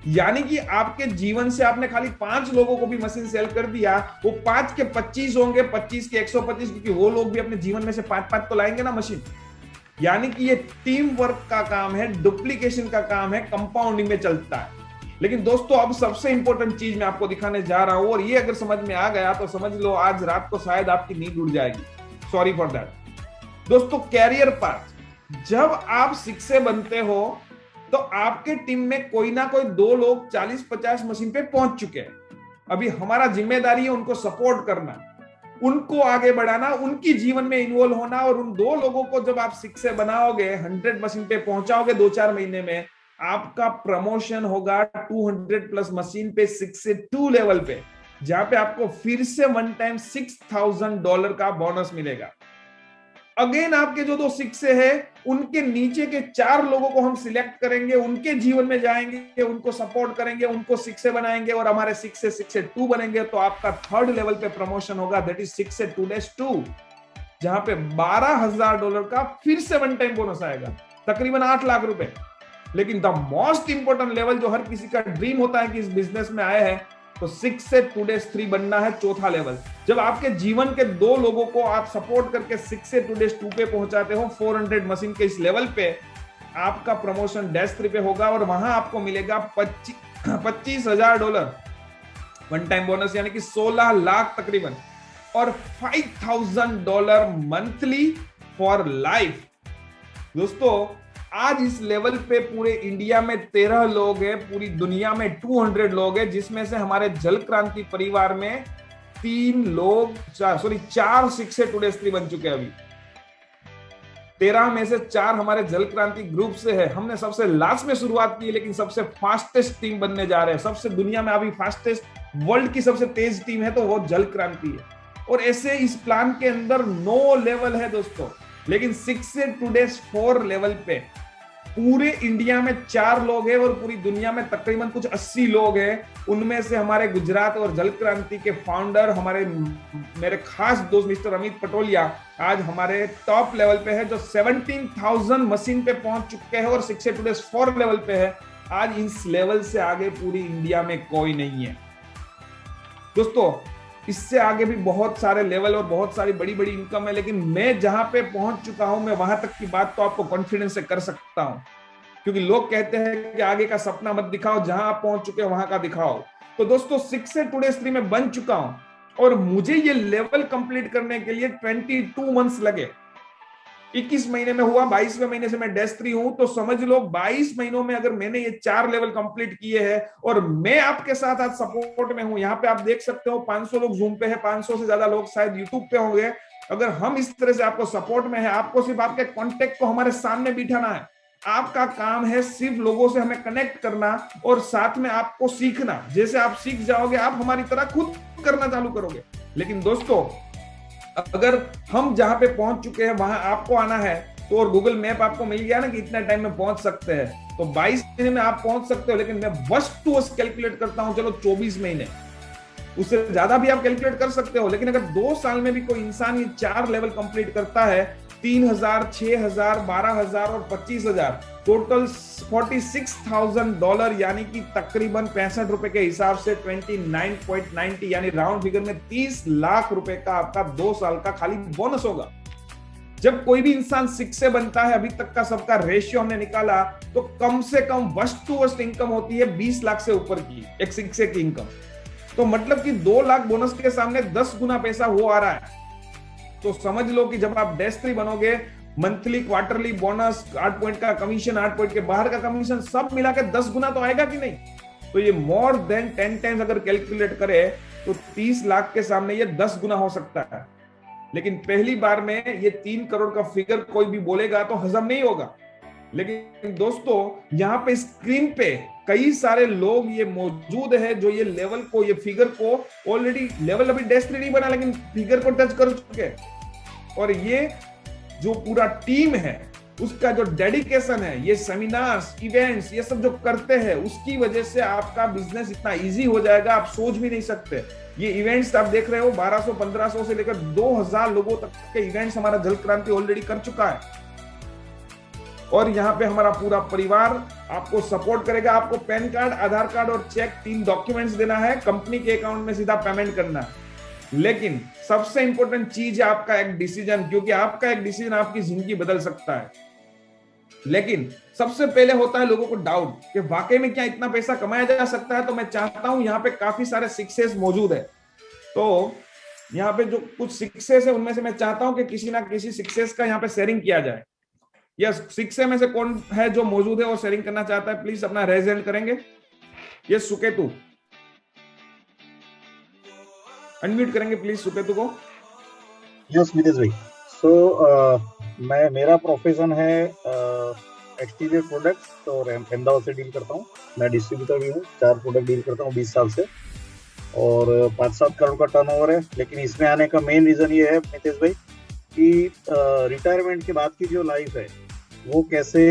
[SPEAKER 1] यानी कि आपके जीवन से आपने खाली 5 लोगों को भी मशीन सेल कर दिया, वो 5 के 25 होंगे, 25 के 125, क्योंकि वो लोग भी अपने जीवन में से 5-5 तो लाएंगे ना मशीन। यानी कि ये टीम वर्क का काम है, डुप्लीकेशन का काम है, कंपाउंडिंग में चलता है। लेकिन दोस्तों, अब सबसे इंपॉर्टेंट चीज मैं आपको दिखाने जा रहा हूं, और ये अगर समझ में आ गया तो समझ लो आज रात को शायद आपकी नींद उड़ जाएगी, सॉरी फॉर दैट। दोस्तों, कैरियर पाथ, जब आप 6A बनते हो तो आपके टीम में कोई ना कोई 2 लोग 40-50 मशीन पे पहुंच चुके हैं। अभी हमारा जिम्मेदारी है उनको सपोर्ट करना, उनको आगे बढ़ाना, उनकी जीवन में इन्वॉल्व होना, और उन 2 लोगों को जब आप 6A बनाओगे, 100 मशीन पे पहुंचाओगे 2-4 महीने में, आपका प्रमोशन होगा 200+ मशीन पे 6A2 लेवल पे, जहां पे आपको फिर से 1 टाइम $6,000 का बोनस मिलेगा। अगेन आपके जो 2 6A है, उनके नीचे के 4 लोगों को हम सिलेक्ट करेंगे, उनके जीवन में जाएंगे, उनको सपोर्ट करेंगे, उनको 6A बनाएंगे, और हमारे 6A2 बनेंगे, तो आपका 3rd लेवल पे प्रमोशन होगा, दैट इज 6A2-2, जहां पे $12,000 का फिर से 1 टाइम बोनस आएगा, तकरीबन 8 लाख रुपए। लेकिन द मोस्ट इंपॉर्टेंट लेवल जो हर किसी का ड्रीम होता है कि इस बिजनेस में आए हैं, तो 6A2-3 बनना है, 4था लेवल। जब आपके जीवन के 2 लोगों को आप सपोर्ट करके 6A2-2 पे पहुंचाते हो, 400 मशीन के इस लेवल पे, आपका प्रमोशन -3 पे होगा, और वहां आपको मिलेगा $25,000 1 टाइम बोनस, यानी कि 16 लाख तकरीबन, और $5,000 मंथली फॉर लाइफ। दोस्तों, आज इस लेवल पे पूरे इंडिया में 13 लोग हैं, पूरी दुनिया में 200 लोग हैं, जिसमें से हमारे जल क्रांति परिवार में 4 6A2-3 बन चुके हैं। अभी 13 में से 4 हमारे जल क्रांति ग्रुप से है। हमने सबसे लास्ट में शुरुआत की, लेकिन सबसे फास्टेस्ट टीम बनने जा रहे हैं। सबसे दुनिया में अभी फास्टेस्ट, वर्ल्ड की सबसे तेज टीम है तो वो जल क्रांति है। और ऐसे इस प्लान के अंदर 9 लेवल है दोस्तों, लेकिन 6A2-4 लेवल पे पूरे इंडिया में 4 लोग हैं, और पूरी दुनिया में तकरीबन कुछ 80 लोग हैं। उनमें से हमारे गुजरात और जल क्रांति के फाउंडर, मेरे खास दोस्त मिस्टर अमित पटोलिया, आज हमारे टॉप लेवल पे है, जो 17,000 मशीन पे पहुंच चुके हैं, और 6A2-4 लेवल पे है। आज इस लेवल से आगे पूरी इंडिया में कोई नहीं है दोस्तों। इससे आगे भी बहुत सारे लेवल और बहुत सारी बड़ी बड़ी इनकम है, लेकिन मैं जहां पे पहुंच चुका हूं, मैं वहां तक की बात तो आपको कॉन्फिडेंस से कर सकता हूं, क्योंकि लोग कहते हैं कि आगे का सपना मत दिखाओ, जहां आप पहुंच चुके हो वहां का दिखाओ। तो दोस्तों, 6A2-3 में बन चुका हूं, और मुझे ये लेवल कंप्लीट करने के लिए 22 मंथ्स लगे। 21 महीने में हुआ, 22वें महीने से मैं डेस्क 3 हूं, तो समझ लो 22 महीनों में अगर मैंने ये 4 लेवल कंप्लीट किए हैं और मैं आपके साथ आज सपोर्ट में हूं। यहाँ पे आप देख सकते हो 500 लोग जूम पे है, 500 से ज्यादा लोग शायद यूट्यूब पे होंगे। अगर हम इस तरह से आपको सपोर्ट में है, आपको सिर्फ आपके कॉन्टेक्ट को हमारे सामने बिठाना है। आपका काम है सिर्फ लोगों से हमें कनेक्ट करना और साथ में आपको सीखना। जैसे आप सीख जाओगे आप हमारी तरह खुद करना चालू करोगे। लेकिन दोस्तों अगर हम जहां पे पहुंच चुके हैं वहां आपको आना है तो, और गूगल मैप आपको मिल गया ना कि इतना टाइम में पहुंच सकते हैं, तो 22 महीने में आप पहुंच सकते हो। लेकिन मैं वर्स्ट टू वर्स्ट कैलकुलेट करता हूं, चलो 24 महीने, उससे ज्यादा भी आप कैलकुलेट कर सकते हो। लेकिन अगर 2 साल में भी कोई इंसान ये 4 लेवल कंप्लीट करता है, 3000, 6000, 12000 और 25000, टोटल $46,000 यानी कि तकरीबन 65 रुपए के हिसाब से 29.90 यानी राउंड फिगर में 30 लाख रुपए का आपका 2 साल का खाली बोनस होगा। जब कोई भी इंसान 6 से बनता है, अभी तक का सबका रेशियो हमने निकाला, तो कम से कम वर्स्ट टू वर्स्ट इनकम होती है 20 लाख से ऊपर की एक 6 की इनकम। तो मतलब कि 2 लाख बोनस के सामने 10 गुना पैसा वो आ रहा है। तो समझ लो कि जब आप डेस्क 3 बनोगे, मंथली क्वार्टरली बोनस, 8 पॉइंट का कमीशन, 8 पॉइंट के बाहर का कमीशन, सब मिला के 10 गुना तो आएगा कि नहीं। तो ये मोर देन 10 टाइम्स अगर कैलकुलेट करे तो 30 लाख के सामने ये 10 गुना हो सकता है। लेकिन पहली बार में ये 3 करोड़ का फिगर कोई भी बोलेगा तो हजम नहीं होगा। लेकिन दोस्तों यहाँ पे स्क्रीन पे कई सारे लोग ये मौजूद है जो ये लेवल को, ये फिगर को ऑलरेडी, लेवल अभी डेस्क 3 नहीं बना लेकिन फिगर को टच कर चुके। और ये जो पूरा टीम है उसका जो डेडिकेशन है, ये सेमिनार्स, इवेंट्स, ये सब जो करते हैं, उसकी वजह से आपका बिजनेस इतना इजी हो जाएगा, आप सोच भी नहीं सकते। ये इवेंट्स आप देख रहे हो 1200, 1500 से लेकर 2000 लोगों तक के इवेंट्स हमारा जल क्रांति ऑलरेडी कर चुका है। और यहाँ पे हमारा पूरा परिवार आपको सपोर्ट करेगा। आपको पैन कार्ड, आधार कार्ड और चेक, 3 डॉक्यूमेंट्स देना है, कंपनी के अकाउंट में सीधा पेमेंट करना है। लेकिन सबसे इंपॉर्टेंट चीज है आपका एक डिसीजन, क्योंकि आपका एक डिसीजन आपकी जिंदगी बदल सकता है। लेकिन सबसे पहले होता है लोगों को डाउट कि वाकई में क्या इतना पैसा कमाया जा सकता है। तो मैं चाहता हूं, यहाँ पे काफी सारे सक्सेस मौजूद है। तो यहाँ पे जो कुछ सक्सेस है उनमें से मैं चाहता हूं कि किसी ना किसी सक्सेस का यहाँ पे शेयरिंग किया जाए। यस, 6 में से कौन है जो मौजूद है और शेयरिंग करना चाहता है, प्लीज अपना रेज हैंड करेंगे। ये सुकेतु, अनम्यूट करेंगे प्लीज सुकेतु को।
[SPEAKER 7] यस मितेश भाई। मेरा प्रोफेशन है एक्सटीरियर प्रोडक्ट्स और अहमदाबाद से डील करता हूँ। मैं डिस्ट्रीब्यूटर भी हूँ, 4 प्रोडक्ट डील करता हूँ 20 साल से और 5-7 करोड़ का टर्नओवर है। लेकिन इसमें आने का मेन रीजन ये है मितेश भाई कि रिटायरमेंट के बाद की जो लाइफ है वो कैसे,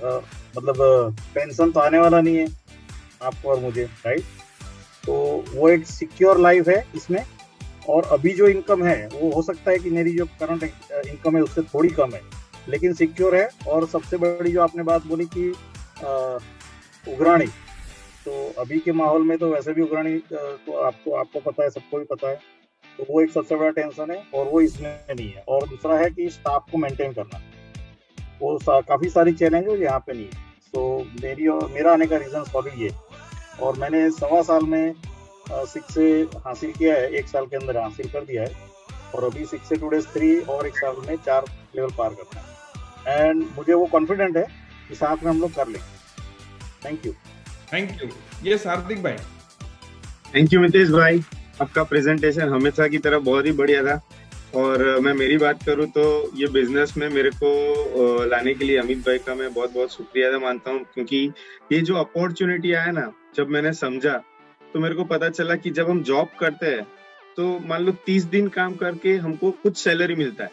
[SPEAKER 7] मतलब पेंशन तो आने वाला नहीं है आपको और मुझे, राइट। तो वो एक सिक्योर लाइफ है इसमें। और अभी जो इनकम है वो हो सकता है कि मेरी जो करंट इनकम है उससे थोड़ी कम है, लेकिन सिक्योर है। और सबसे बड़ी जो आपने बात बोली कि उगराणी, तो अभी के माहौल में तो वैसे भी उगराणी तो आपको पता है, सबको भी पता है। तो वो एक सबसे बड़ा टेंशन है और वो इसमें नहीं है। और दूसरा है कि स्टाफ को मेंटेन करना, वो काफ़ी सारी चैलेंज है यहाँ पे नहीं है। तो मेरा आने का रीज़न सॉरी ये। और मैंने 1.25 साल में 6 से हासिल किया है, 1 साल के अंदर हासिल कर दिया है। और अभी 6 से 2 days 3 और 1 साल में 4 लेवल पार करना है। एंड मुझे वो कॉन्फिडेंट है कि साथ में हम लोग कर लेंगे। Thank you.
[SPEAKER 1] Thank you. ये हार्दिक भाई।
[SPEAKER 8] थैंक यू मितेश भाई, आपका प्रेजेंटेशन हमेशा की तरह बहुत ही बढ़िया था। और मैं मेरी बात करूं तो ये बिजनेस में मेरे को लाने के लिए अमित भाई का मैं बहुत बहुत शुक्रिया मानता हूं, क्योंकि ये जो अपॉर्चुनिटी आया ना, जब मैंने समझा तो मेरे को पता चला कि जब हम जॉब करते हैं तो मान लो 30 दिन काम करके हमको कुछ सैलरी मिलता है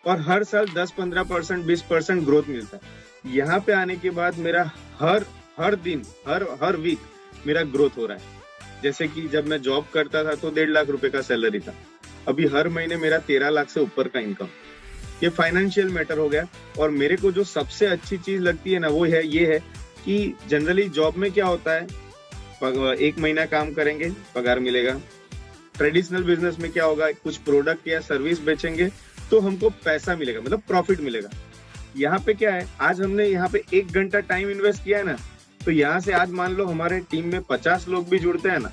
[SPEAKER 8] और हर साल 10-15%, 20% ग्रोथ मिलता है। यहाँ पे आने के बाद मेरा हर दिन, हर वीक मेरा ग्रोथ हो रहा है। जैसे कि जब मैं जॉब करता था तो 1.5 लाख रुपए का सैलरी था, अभी हर महीने मेरा 13 लाख से ऊपर का इनकम। ये फाइनेंशियल मैटर हो गया। और मेरे को जो सबसे अच्छी चीज लगती है ना, वो है ये है कि जनरली जॉब में क्या होता है, 1 महीना काम करेंगे पगार मिलेगा। ट्रेडिशनल बिजनेस में क्या होगा, कुछ प्रोडक्ट या सर्विस बेचेंगे तो हमको पैसा मिलेगा, मतलब प्रॉफिट मिलेगा। यहाँ पे क्या है, आज हमने यहाँ पे 1 घंटा टाइम इन्वेस्ट किया है ना, तो यहाँ से आज मान लो हमारे टीम में 50 लोग भी जुड़ते हैं ना,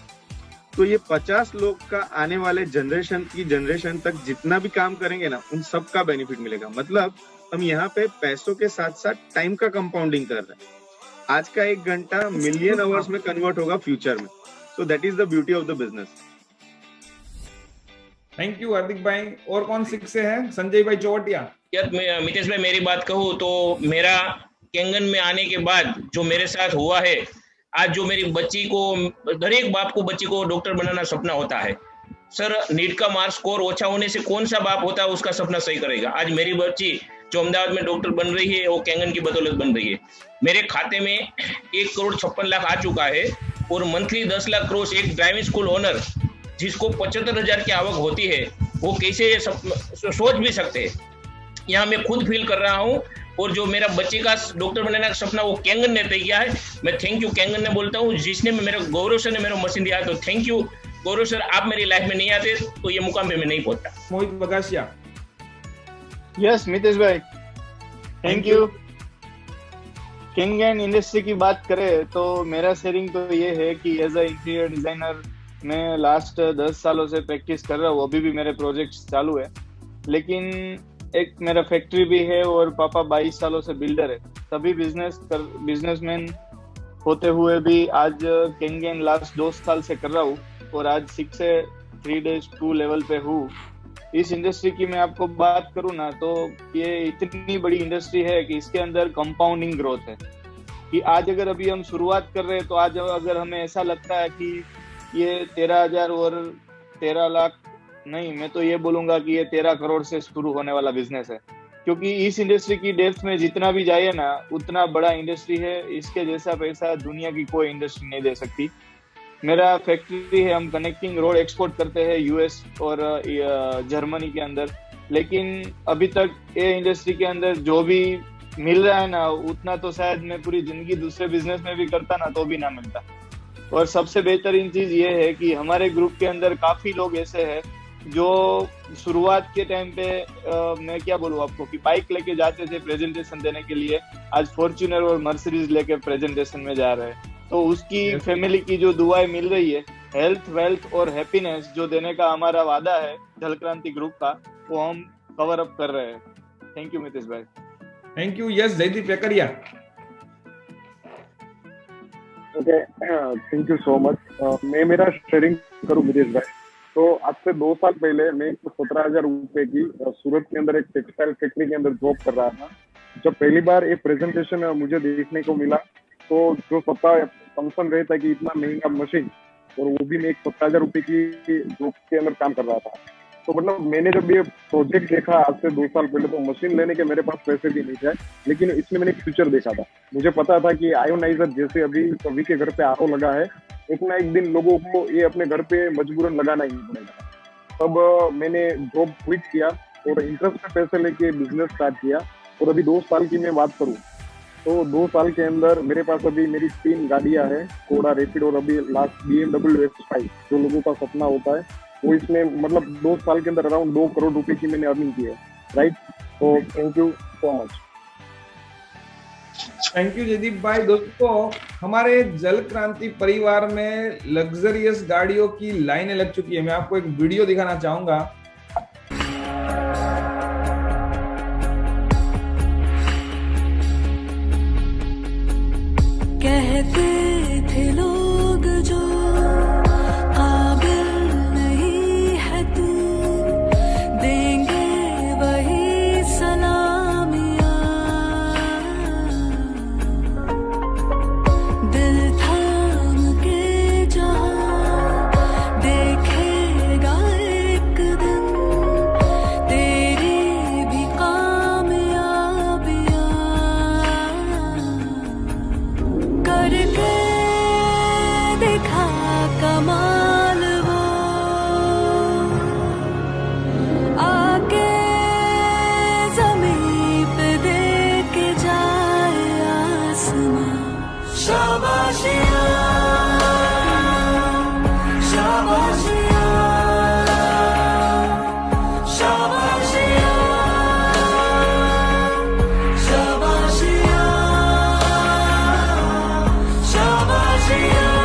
[SPEAKER 8] तो ये 50 लोग का आने वाले जनरेशन तक जितना भी काम करेंगे ना, उन सब का बेनिफिट मिलेगा। मतलब हम यहाँ पे पैसों के साथ साथ टाइम का कंपाउंडिंग कर रहे हैं। आज का 1 घंटा मिलियन आवर्स में कन्वर्ट होगा फ्यूचर में। So that is the beauty of the business.
[SPEAKER 1] Thank you Hardik भाई। और कौन सिख से है? संजय भाई चौवटिया।
[SPEAKER 9] यार मितेश भाई, मेरी बात कहूँ तो मेरा केंगन में आने के बाद जो मेरे साथ हुआ है, आज जो मेरी बच्ची को, हर एक बाप को बच्ची को डॉक्टर बनाना सपना होता है सर। नीट का मार्क्स स्कोर ओछा होने से कौन सा बाप होता है उसका सपना सही करेगा। आज मेरी बच्ची जो अहमदाबाद में डॉक्टर बन रही है वो केंगन की बदौलत बन रही है। मेरे खाते में 1,56,00,000 आ चुका है और मंथली 10 लाख क्रॉस एक ड्राइविंग स्कूल ओनर जिसको 75,000 की आवक होती है वो कैसे सोच भी सकते हैं। यहाँ मैं खुद फील कर रहा हूँ। और जो मेरा बच्चे का डॉक्टर बनने का सपना वो केंगन ने तय किया है। मैं थैंक यू केंगन ने बोलता हूँ, जिसने मेरे गौरव सर ने मेरा मशीन दिया। तो थैंक यू गौरव सर, आप मेरी लाइफ में नहीं आते तो ये मुकाम पे मैं नहीं पहुंचता।
[SPEAKER 1] मोहित बगासिया।
[SPEAKER 10] यस मितेश भाई, थैंक यू। केंगन इंडस्ट्री की बात करें तो मेरा शेयरिंग तो ये है कि एज अ इंटीरियर डिजाइनर मैं लास्ट 10 सालों से प्रैक्टिस कर रहा हूँ। अभी भी मेरे प्रोजेक्ट्स चालू है, लेकिन एक मेरा फैक्ट्री भी है और पापा 22 सालों से बिल्डर है। सभी बिजनेसमैन होते हुए भी आज केंगन लास्ट 2 साल से कर रहा हूँ और आज 6 से 3 days 2 लेवल पे हूँ। इस इंडस्ट्री की मैं आपको बात करूँ ना तो ये इतनी बड़ी इंडस्ट्री है कि इसके अंदर कंपाउंडिंग ग्रोथ है। कि आज अगर अभी हम शुरुआत कर रहे हैं तो आज अगर हमें ऐसा लगता है कि ये 13,000 और 13 लाख नहीं, मैं तो ये बोलूंगा कि ये 13 करोड़ से शुरू होने वाला बिजनेस है। क्योंकि इस इंडस्ट्री की डेप्थ में जितना भी जाइए ना उतना बड़ा इंडस्ट्री है। इसके जैसा पैसा दुनिया की कोई इंडस्ट्री नहीं दे सकती। मेरा फैक्ट्री है, हम कनेक्टिंग रोड एक्सपोर्ट करते हैं यूएस और जर्मनी के अंदर। लेकिन अभी तक ये इंडस्ट्री के अंदर जो भी मिल रहा है ना उतना तो शायद मैं पूरी जिंदगी दूसरे बिजनेस में भी करता ना तो भी ना मिलता। और सबसे बेहतरीन चीज ये है कि हमारे ग्रुप के अंदर काफी लोग ऐसे हैं जो शुरुआत के टाइम पे मैं क्या बोलूँ आपको कि बाइक लेके जाते थे प्रेजेंटेशन देने के लिए, आज फॉर्च्यूनर और मर्सिडीज लेके प्रेजेंटेशन में जा रहे हैं। तो उसकी फैमिली की जो दुआएं मिल रही है, हेल्थ वेल्थ और हैप्पीनेस जो देने का हमारा वादा है जल क्रांति ग्रुप का, वो हम कवर अप कर रहे हैं। थैंक यू मितेश भाई।
[SPEAKER 1] Thank you. Yes Jaydeep Vekariya.
[SPEAKER 11] Okay, thank you so much. मैं मेरा शेयरिंग करूँ मितेश भाई, तो आज से 2 साल पहले मैं 17,000 रुपए की सूरत के अंदर एक टेक्सटाइल फैक्ट्री के अंदर जॉब कर रहा था। जब पहली बार एक प्रेजेंटेशन मुझे देखने को मिला तो जो सबका फंक्शन रहता है कि इतना महंगा मशीन, और वो भी मैं एक 17,000 रुपए की जॉब के अंदर काम कर रहा था। तो मतलब मैंने जब ये प्रोजेक्ट देखा आज से 2 साल पहले, तो मशीन लेने के मेरे पास पैसे भी नहीं थे, लेकिन इसमें मैंने एक फ्यूचर देखा था। मुझे पता था कि आयोनाइजर जैसे अभी सभी के घर पे आरओ लगा है, एक ना एक दिन लोगों को ये अपने घर पे मजबूरन लगाना ही पड़ेगा। तब मैंने जॉब क्विट किया और इंटरेस्ट पे पैसे लेके बिजनेस स्टार्ट किया। और अभी 2 साल की मैं बात करूँ तो 2 साल के अंदर मेरे पास अभी मेरी 3 गाड़ियां हैं, कोडा, रैपिड और अभी लास्ट BMW X5, जो लोगों का सपना होता है वो इसमें मतलब 2 साल के अंदर अराउंड 2 करोड़ रुपए की मैंने अर्निंग की है। राइट, तो thank you so much.
[SPEAKER 1] Thank you Jaydeep भाई। दोस्तों, हमारे जल क्रांति परिवार में लग्जरियस गाड़ियों की लाइनें लग चुकी है। मैं आपको एक वीडियो दिखाना चाहूंगा।
[SPEAKER 12] कहते थे लोग जो काबिल नहीं है तू, देंगे वही सलामियां। दिल थाम के जहां देखेगा एक दिन तेरी भी कामयाबियां। करके देखा कमाल वो, आके ज़मीं पे दे के जाए आसमां। शाबाशियाँ, शाबाशियाँ, शाबाशियाँ, शाबाशियाँ, शाबाशियाँ।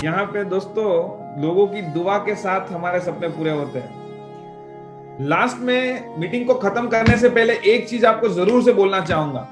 [SPEAKER 1] यहाँ पे दोस्तों लोगों की दुआ के साथ हमारे सपने पूरे होते हैं। लास्ट में मीटिंग को खत्म करने से पहले एक चीज आपको जरूर से बोलना चाहूंगा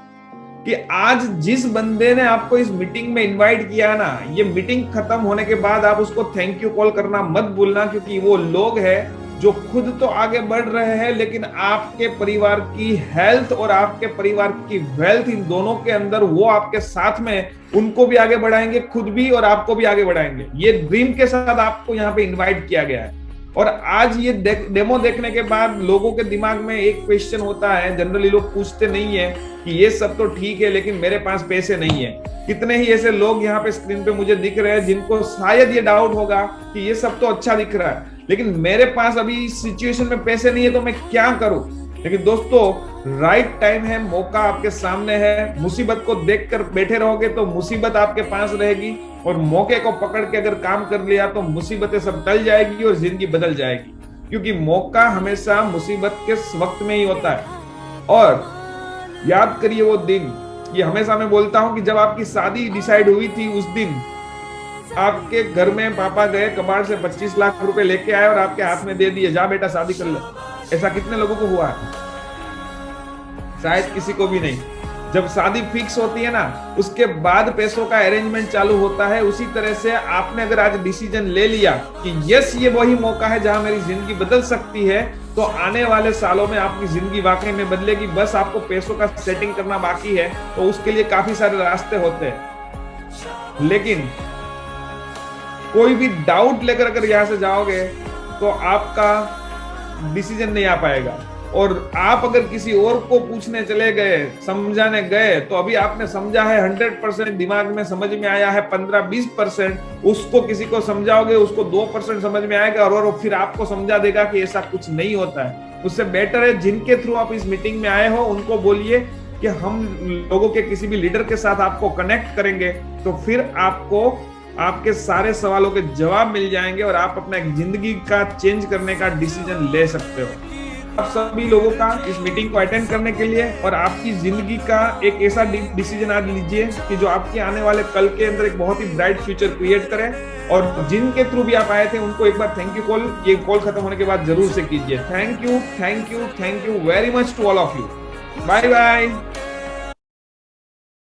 [SPEAKER 1] कि आज जिस बंदे ने आपको इस मीटिंग में इनवाइट किया ना, ये मीटिंग खत्म होने के बाद आप उसको थैंक यू कॉल करना मत भूलना, क्योंकि वो लोग हैं जो खुद तो आगे बढ़ रहे हैं, लेकिन आपके परिवार की हेल्थ और आपके परिवार की वेल्थ, इन दोनों के अंदर वो आपके साथ में उनको भी आगे बढ़ाएंगे, खुद भी और आपको भी आगे बढ़ाएंगे। ये ड्रीम के साथ आपको यहाँ पे इन्वाइट किया गया है। और आज ये डेमो देखने के बाद लोगों के दिमाग में एक क्वेश्चन होता है, जनरली लोग पूछते नहीं है कि ये सब तो ठीक है लेकिन मेरे पास पैसे नहीं है। कितने ही ऐसे लोग यहाँ पे स्क्रीन पे मुझे दिख रहे हैं जिनको शायद ये डाउट होगा कि ये सब तो अच्छा दिख रहा है लेकिन मेरे पास अभी इस सिचुएशन में पैसे नहीं है तो मैं क्या करूं। लेकिन दोस्तों राइट टाइम है, मौका आपके सामने है। मुसीबत को देखकर बैठे रहोगे तो मुसीबत आपके पास रहेगी, और मौके को पकड़ के अगर काम कर लिया तो मुसीबतें सब टल जाएगी और जिंदगी बदल जाएगी, क्योंकि मौका हमेशा मुसीबत के वक्त में ही होता है। और याद करिए वो दिन, ये हमेशा मैं बोलता हूं कि जब आपकी शादी डिसाइड हुई थी उस दिन आपके घर में पापा गए कबाड़ से 25 लाख रुपए लेके आए और आपके हाथ में दे दिए, जा बेटा शादी कर ले। ऐसा कितने लोगों को हुआ है? शायद किसी को भी नहीं। जब शादी फिक्स होती है ना, उसके बाद पैसों का अरेंजमेंट चालू होता है। उसी तरह से आपने अगर आज डिसीजन ले लिया कि यस ये वही मौका है जहां मेरी जिंदगी बदल सकती है, तो आने वाले सालों में आपकी जिंदगी वाकई में बदलेगी। बस आपको पैसों का सेटिंग करना बाकी है, तो उसके लिए काफी सारे रास्ते होते हैं। लेकिन कोई भी डाउट लेकर अगर यहां से जाओगे तो आपका डिसीजन नहीं आ पाएगा। और आप अगर किसी और को पूछने चले गए, समझाने गए, तो अभी आपने समझा है 100%, दिमाग में समझ में आया है 15-20%, उसको किसी को समझाओगे उसको 2% समझ में आएगा और फिर आपको समझा देगा कि ऐसा कुछ नहीं होता है। उससे बेटर है जिनके थ्रू आप इस मीटिंग में आए हो उनको बोलिए कि हम लोगों के किसी भी लीडर के साथ आपको कनेक्ट करेंगे, तो फिर आपको आपके सारे सवालों के जवाब मिल जाएंगे और आप अपना जिंदगी का चेंज करने का डिसीजन ले सकते हो। आप सभी लोगों का इस मीटिंग को अटेंड करने के लिए और आपकी जिंदगी का एक ऐसा डिसीजन आज लीजिए कि जो आपके आने वाले कल के अंदर एक बहुत ही ब्राइट फ्यूचर क्रिएट करे। और जिनके थ्रू भी आप आए थे उनको एक बार थैंक यू कॉल, ये कॉल खत्म होने के बाद जरूर से कीजिए। Thank you very much to all of you. Bye bye.